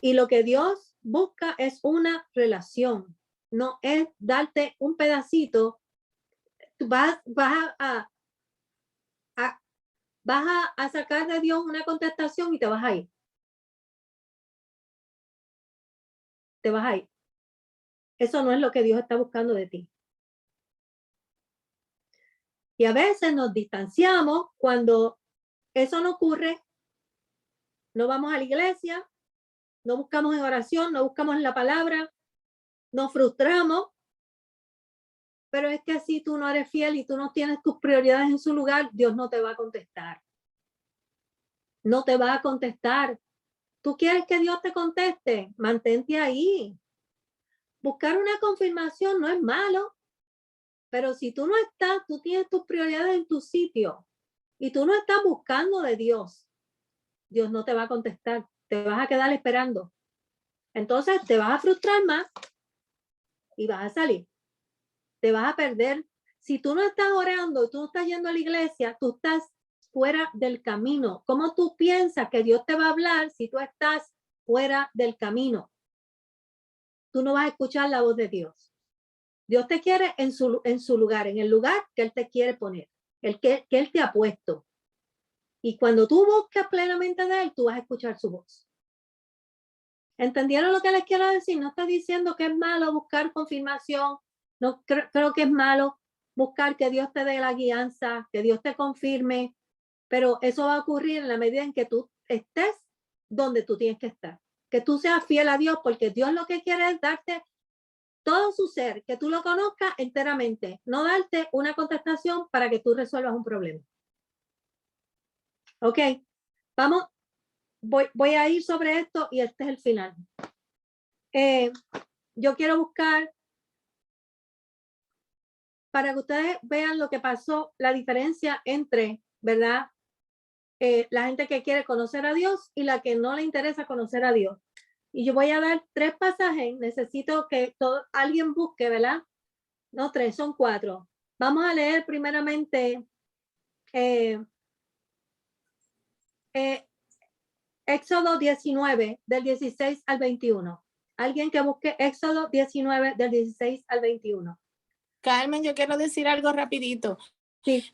Speaker 1: Y lo que Dios busca es una relación, no es darte un pedacito tú vas a sacar de Dios una contestación y te vas a ir. Te vas a ir. Eso no es lo que Dios está buscando de ti. Y a veces nos distanciamos cuando eso no ocurre. No vamos a la iglesia, no buscamos en oración, no buscamos en la palabra, nos frustramos. Pero es que si tú no eres fiel y tú no tienes tus prioridades en su lugar, Dios no te va a contestar. No te va a contestar. ¿Tú quieres que Dios te conteste? Mantente ahí. Buscar una confirmación no es malo, pero si tú no estás, tú tienes tus prioridades en tu sitio y tú no estás buscando de Dios, Dios no te va a contestar. Te vas a quedar esperando. Entonces te vas a frustrar más y vas a salir. Te vas a perder. Si tú no estás orando y tú no estás yendo a la iglesia, tú estás fuera del camino. ¿Cómo tú piensas que Dios te va a hablar si tú estás fuera del camino? Tú no vas a escuchar la voz de Dios. Dios te quiere en su lugar, en el lugar que Él te quiere poner, el que Él te ha puesto. Y cuando tú buscas plenamente de Él, tú vas a escuchar su voz. ¿Entendieron lo que les quiero decir? No estoy diciendo que es malo buscar confirmación. No creo que es malo buscar que Dios te dé la guianza, que Dios te confirme, pero eso va a ocurrir en la medida en que tú estés donde tú tienes que estar. Que tú seas fiel a Dios, porque Dios lo que quiere es darte todo su ser, que tú lo conozcas enteramente, no darte una contestación para que tú resuelvas un problema. Ok, vamos, voy a ir sobre esto y este es el final. Yo quiero buscar para que ustedes vean lo que pasó, la diferencia entre, ¿verdad? La gente que quiere conocer a Dios y la que no le interesa conocer a Dios. Y yo voy a dar 3 pasajes. Necesito que alguien busque, ¿verdad? No 3, son 4. Vamos a leer primeramente Éxodo 19, del 16 al 21. Alguien que busque Éxodo 19, del 16 al 21.
Speaker 8: Carmen, yo quiero decir algo rapidito.
Speaker 1: Sí.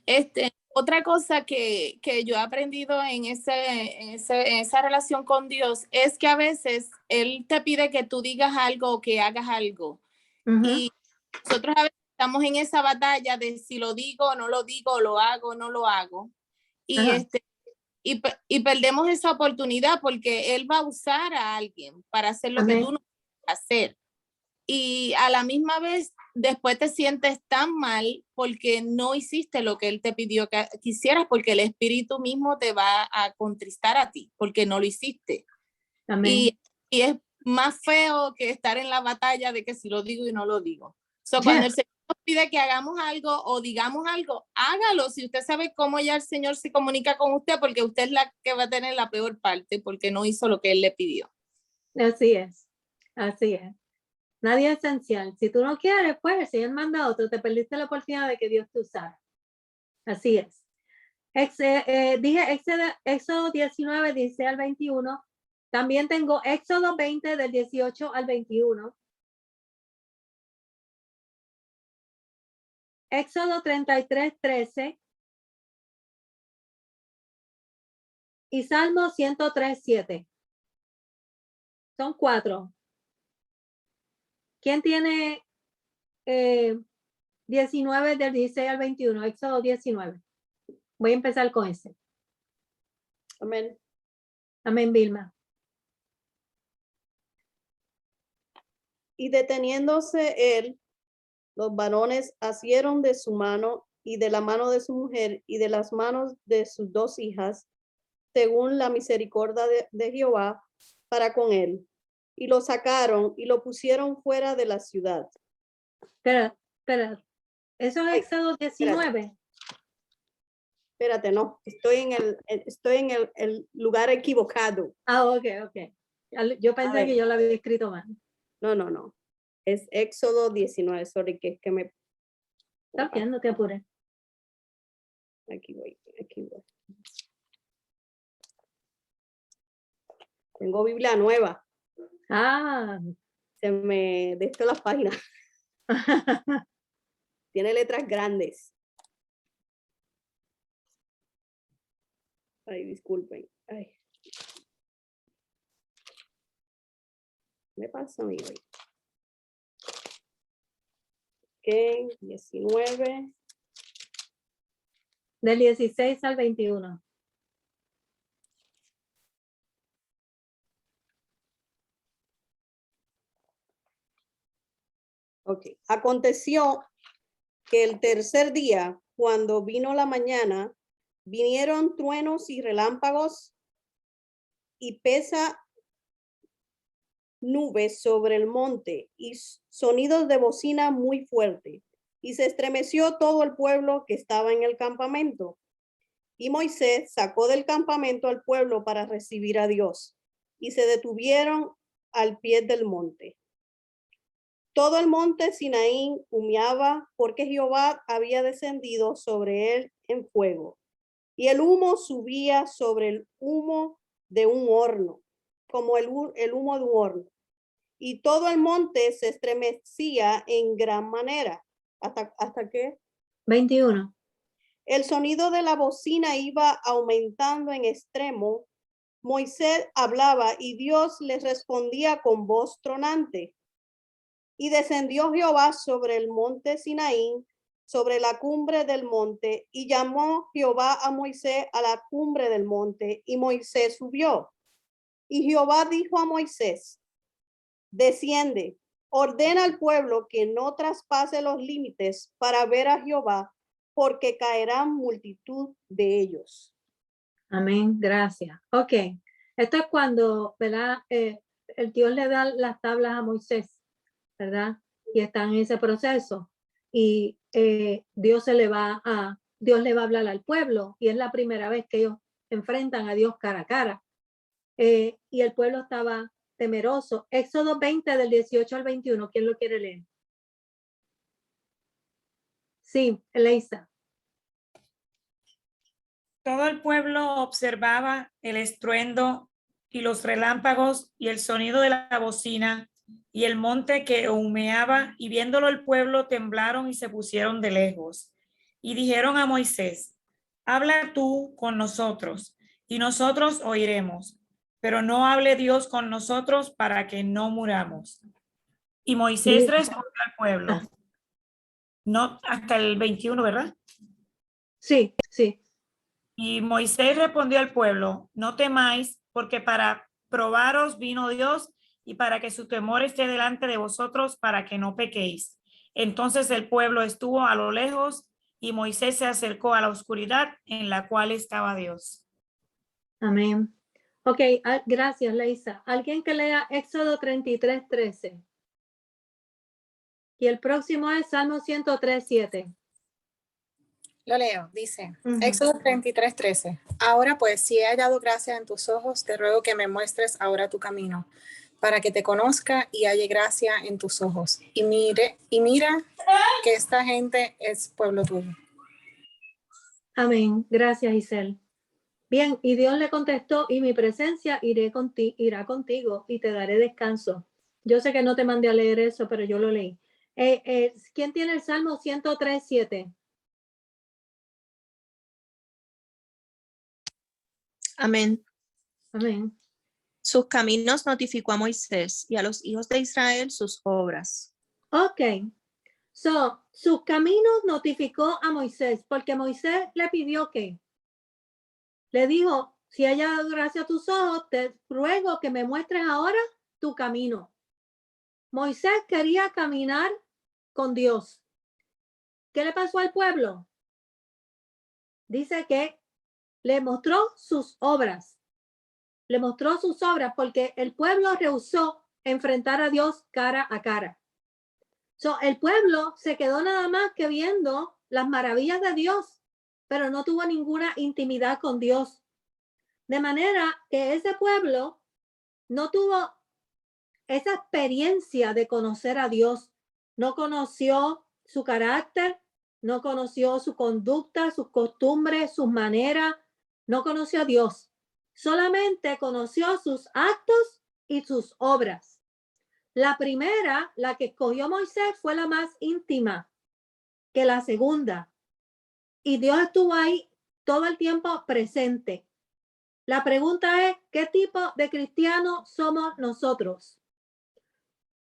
Speaker 8: Otra cosa que yo he aprendido en esa relación con Dios es que a veces Él te pide que tú digas algo o que hagas algo. Y nosotros a veces estamos en esa batalla de si lo digo, no lo digo, lo hago, no lo hago. Y perdemos esa oportunidad porque Él va a usar a alguien para hacer lo que tú no quieres hacer. Y a la misma vez, después te sientes tan mal porque no hiciste lo que Él te pidió que hicieras, porque el Espíritu mismo te va a contristar a ti, porque no lo hiciste. Y es más feo que estar en la batalla de que si lo digo y no lo digo. Cuando el Señor nos pide que hagamos algo o digamos algo, hágalo. Si usted sabe cómo ya el Señor se comunica con usted, porque usted es la que va a tener la peor parte, porque no hizo lo que Él le pidió.
Speaker 1: Así es, así es. Nadie es esencial. Si tú no quieres, pues el Señor manda a otro. Te perdiste la oportunidad de que Dios te usara. Así es. Dije Éxodo 19, 16 al 21. También tengo Éxodo 20, del 18 al 21. Éxodo 33, 13. Y Salmo 103, 7. Son 4. ¿Quién tiene 19 del 16 al 21? Éxodo 19. Voy a empezar con ese.
Speaker 3: Amén.
Speaker 1: Amén, Vilma.
Speaker 3: Y deteniéndose él, los varones asieron de su mano y de la mano de su mujer y de las manos de sus 2 hijas, según la misericordia de Jehová para con él. Y lo sacaron y lo pusieron fuera de la ciudad.
Speaker 1: Espera. Eso es Éxodo 19.
Speaker 3: Espérate, no. Estoy en el lugar equivocado.
Speaker 1: Ok. Yo pensé que yo lo había escrito mal.
Speaker 3: No. Es Éxodo 19. Sorry, que es que me...
Speaker 1: Está bien, no te apures.
Speaker 3: Aquí voy. Tengo Biblia nueva. Se me de las páginas. Tiene letras grandes. Ay, disculpen. Ay. Me pasa a mí hoy. Ok, 19.
Speaker 1: Del 16 al 21.
Speaker 3: Ok. Aconteció que el tercer día, cuando vino la mañana, vinieron truenos y relámpagos y pesa nubes sobre el monte y sonidos de bocina muy fuerte. Y se estremeció todo el pueblo que estaba en el campamento. Y Moisés sacó del campamento al pueblo para recibir a Dios. Y se detuvieron al pie del monte. Todo el monte Sinaí humeaba porque Jehová había descendido sobre él en fuego. Y el humo subía sobre el humo de un horno, como el humo de un horno. Y todo el monte se estremecía en gran manera. ¿Hasta qué?
Speaker 1: 21.
Speaker 3: El sonido de la bocina iba aumentando en extremo. Moisés hablaba y Dios les respondía con voz tronante. Y descendió Jehová sobre el monte Sinaí, sobre la cumbre del monte, y llamó Jehová a Moisés a la cumbre del monte, y Moisés subió. Y Jehová dijo a Moisés: desciende, ordena al pueblo que no traspase los límites para ver a Jehová, porque caerán multitud de ellos.
Speaker 1: Amén, gracias. Ok, esto es cuando, ¿verdad? El Dios le da las tablas a Moisés, ¿verdad? Y está en ese proceso. Y Dios le va a hablar al pueblo, y es la primera vez que ellos enfrentan a Dios cara a cara. Y el pueblo estaba temeroso. Éxodo 20 del 18 al 21, ¿quién lo quiere leer? Sí, Eleisa.
Speaker 9: Todo el pueblo observaba el estruendo y los relámpagos y el sonido de la bocina y el monte que humeaba, y viéndolo el pueblo temblaron y se pusieron de lejos. Y dijeron a Moisés: habla tú con nosotros y nosotros oiremos, pero no hable Dios con nosotros para que no muramos. Y Moisés respondió al pueblo. No, hasta el 21, ¿verdad?
Speaker 1: Sí, sí.
Speaker 9: Y Moisés respondió al pueblo: no temáis, porque para probaros vino Dios y para que su temor esté delante de vosotros, para que no pequéis. Entonces el pueblo estuvo a lo lejos y Moisés se acercó a la oscuridad en la cual estaba Dios.
Speaker 1: Amén. Ok, gracias, Leisa. ¿Alguien que lea Éxodo 33:13? Y el próximo es Salmo 103:7.
Speaker 10: Lo leo, dice, Éxodo 33:13. Ahora pues, si he hallado gracia en tus ojos, te ruego que me muestres ahora tu camino, para que te conozca y halle gracia en tus ojos. Y mira que esta gente es pueblo tuyo.
Speaker 1: Amén. Gracias, Giselle. Bien, y Dios le contestó: y mi presencia irá contigo y te daré descanso. Yo sé que no te mandé a leer eso, pero yo lo leí. ¿Quién tiene el Salmo 103:7?
Speaker 11: Amén.
Speaker 1: Amén.
Speaker 11: Sus caminos notificó a Moisés y a los hijos de Israel sus obras.
Speaker 1: Ok. Sus caminos notificó a Moisés, porque Moisés le pidió que le dijo: si haya dado gracia a tus ojos, te ruego que me muestres ahora tu camino. Moisés quería caminar con Dios. ¿Qué le pasó al pueblo? Dice que le mostró sus obras. Le mostró sus obras porque el pueblo rehusó enfrentar a Dios cara a cara. El pueblo se quedó nada más que viendo las maravillas de Dios, pero no tuvo ninguna intimidad con Dios. De manera que ese pueblo no tuvo esa experiencia de conocer a Dios. No conoció su carácter, no conoció su conducta, sus costumbres, sus maneras. No conoció a Dios. Solamente conoció sus actos y sus obras. La primera, la que escogió Moisés, fue la más íntima que la segunda. Y Dios estuvo ahí todo el tiempo presente. La pregunta es, ¿qué tipo de cristianos somos nosotros?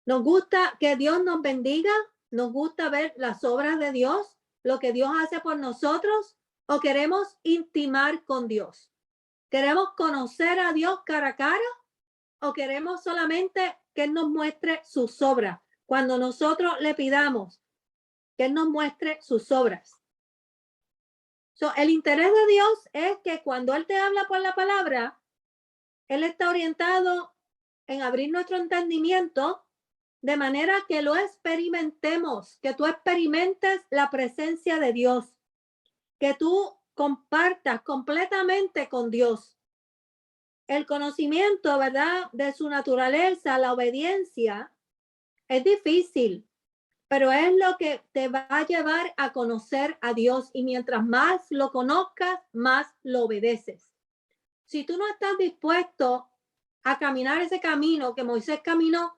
Speaker 1: ¿Nos gusta que Dios nos bendiga? ¿Nos gusta ver las obras de Dios? ¿Lo que Dios hace por nosotros? ¿O queremos intimar con Dios? ¿Queremos conocer a Dios cara a cara? ¿O queremos solamente que Él nos muestre sus obras? Cuando nosotros le pidamos que Él nos muestre sus obras. El interés de Dios es que cuando Él te habla por la palabra, Él está orientado en abrir nuestro entendimiento de manera que lo experimentemos, que tú experimentes la presencia de Dios, que tú compartas completamente con Dios. El conocimiento, ¿verdad?, de su naturaleza, la obediencia, es difícil, pero es lo que te va a llevar a conocer a Dios, y mientras más lo conozcas, más lo obedeces. Si tú no estás dispuesto a caminar ese camino que Moisés caminó,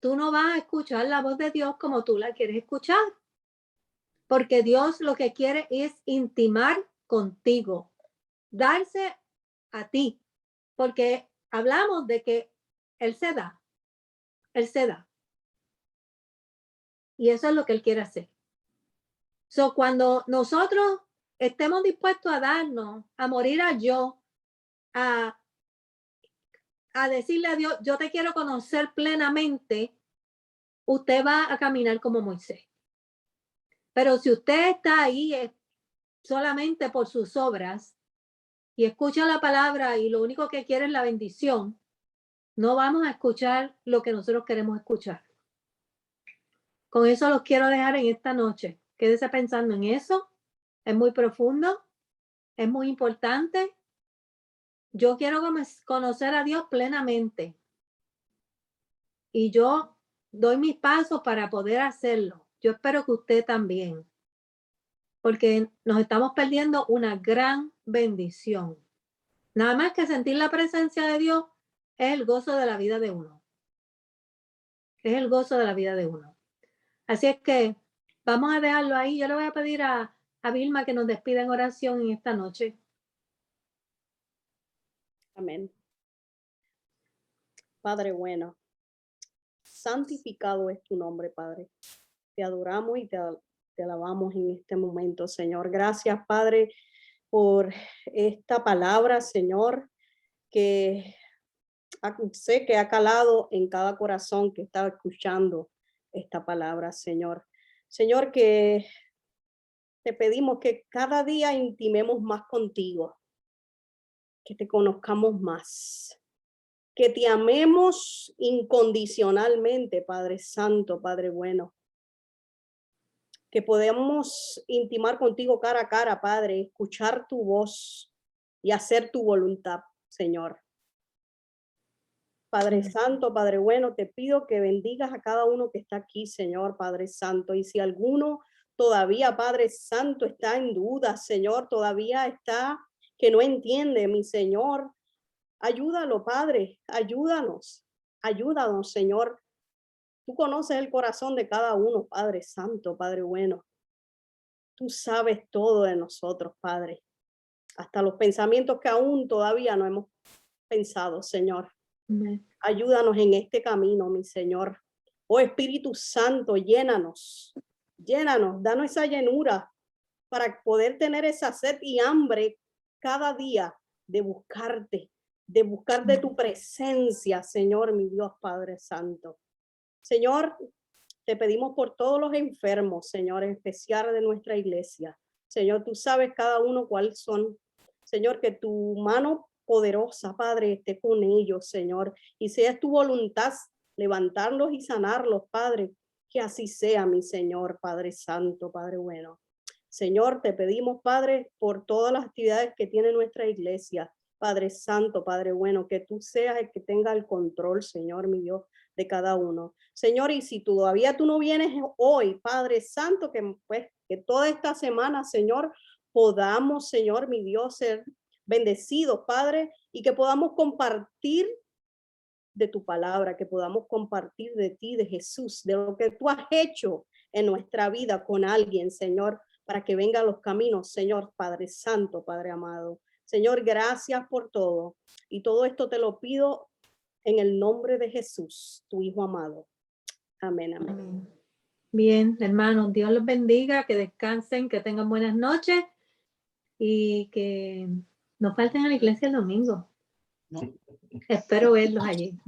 Speaker 1: tú no vas a escuchar la voz de Dios como tú la quieres escuchar, porque Dios lo que quiere es intimar contigo, darse a ti, porque hablamos de que Él se da. Y eso es lo que Él quiere hacer. Cuando nosotros estemos dispuestos a darnos, a morir a yo, a decirle a Dios, yo te quiero conocer plenamente, usted va a caminar como Moisés. Pero si usted está ahí solamente por sus obras y escucha la palabra y lo único que quiere es la bendición, no vamos a escuchar lo que nosotros queremos escuchar. Con eso los quiero dejar en esta noche. Quédese pensando en eso. Es muy profundo, es muy importante. Yo quiero conocer a Dios plenamente. Y yo doy mis pasos para poder hacerlo. Yo espero que usted también. Porque nos estamos perdiendo una gran bendición. Nada más que sentir la presencia de Dios es el gozo de la vida de uno. Es el gozo de la vida de uno. Así es que vamos a dejarlo ahí. Yo le voy a pedir a Vilma que nos despida en oración en esta noche.
Speaker 3: Amén. Padre bueno, santificado es tu nombre, Padre. Te adoramos y te alabamos en este momento, Señor. Gracias, Padre, por esta palabra, Señor, que sé que ha calado en cada corazón que estaba escuchando esta palabra, Señor. Señor, que te pedimos que cada día intimemos más contigo, que te conozcamos más, que te amemos incondicionalmente, Padre Santo, Padre bueno, que podamos intimar contigo cara a cara, Padre, escuchar tu voz y hacer tu voluntad, Señor. Padre Santo, Padre bueno, te pido que bendigas a cada uno que está aquí, Señor, Padre Santo. Y si alguno todavía, Padre Santo, está en duda, Señor, todavía está que no entiende, mi Señor, ayúdalo, Padre, ayúdanos, Señor. Tú conoces el corazón de cada uno, Padre Santo, Padre bueno. Tú sabes todo de nosotros, Padre. Hasta los pensamientos que aún todavía no hemos pensado, Señor.
Speaker 1: Amén.
Speaker 3: Ayúdanos en este camino, mi Señor. Oh Espíritu Santo, llénanos, danos esa llenura para poder tener esa sed y hambre cada día de buscarte, de buscar de tu presencia, Señor, mi Dios Padre Santo. Señor, te pedimos por todos los enfermos, Señor, en especial de nuestra iglesia. Señor, tú sabes cada uno cuáles son. Señor, que tu mano poderosa, Padre, esté con ellos, Señor. Y sea tu voluntad levantarlos y sanarlos, Padre. Que así sea, mi Señor, Padre Santo, Padre bueno. Señor, te pedimos, Padre, por todas las actividades que tiene nuestra iglesia. Padre Santo, Padre bueno, que tú seas el que tenga el control, Señor, mi Dios, de cada uno. Señor, y si todavía tú no vienes hoy, Padre Santo, que pues que toda esta semana, Señor, podamos, Señor, mi Dios, ser bendecidos, Padre, y que podamos compartir de tu palabra, que podamos compartir de ti, de Jesús, de lo que tú has hecho en nuestra vida con alguien, Señor, para que vengan los caminos, Señor, Padre Santo, Padre amado. Señor, gracias por todo. Y todo esto te lo pido en el nombre de Jesús, tu Hijo amado. Amén, amén.
Speaker 1: Bien, hermanos, Dios los bendiga, que descansen, que tengan buenas noches y que no falten a la iglesia el domingo.
Speaker 12: No.
Speaker 1: Espero verlos allí.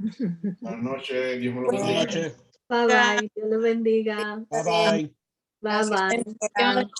Speaker 12: Buenas noches, Dios me lo
Speaker 8: Buenas
Speaker 12: bendiga.
Speaker 8: noches.
Speaker 1: Bye bye, Dios los bendiga.
Speaker 12: Bye bye.
Speaker 1: Bye bye.
Speaker 8: Bendiciones.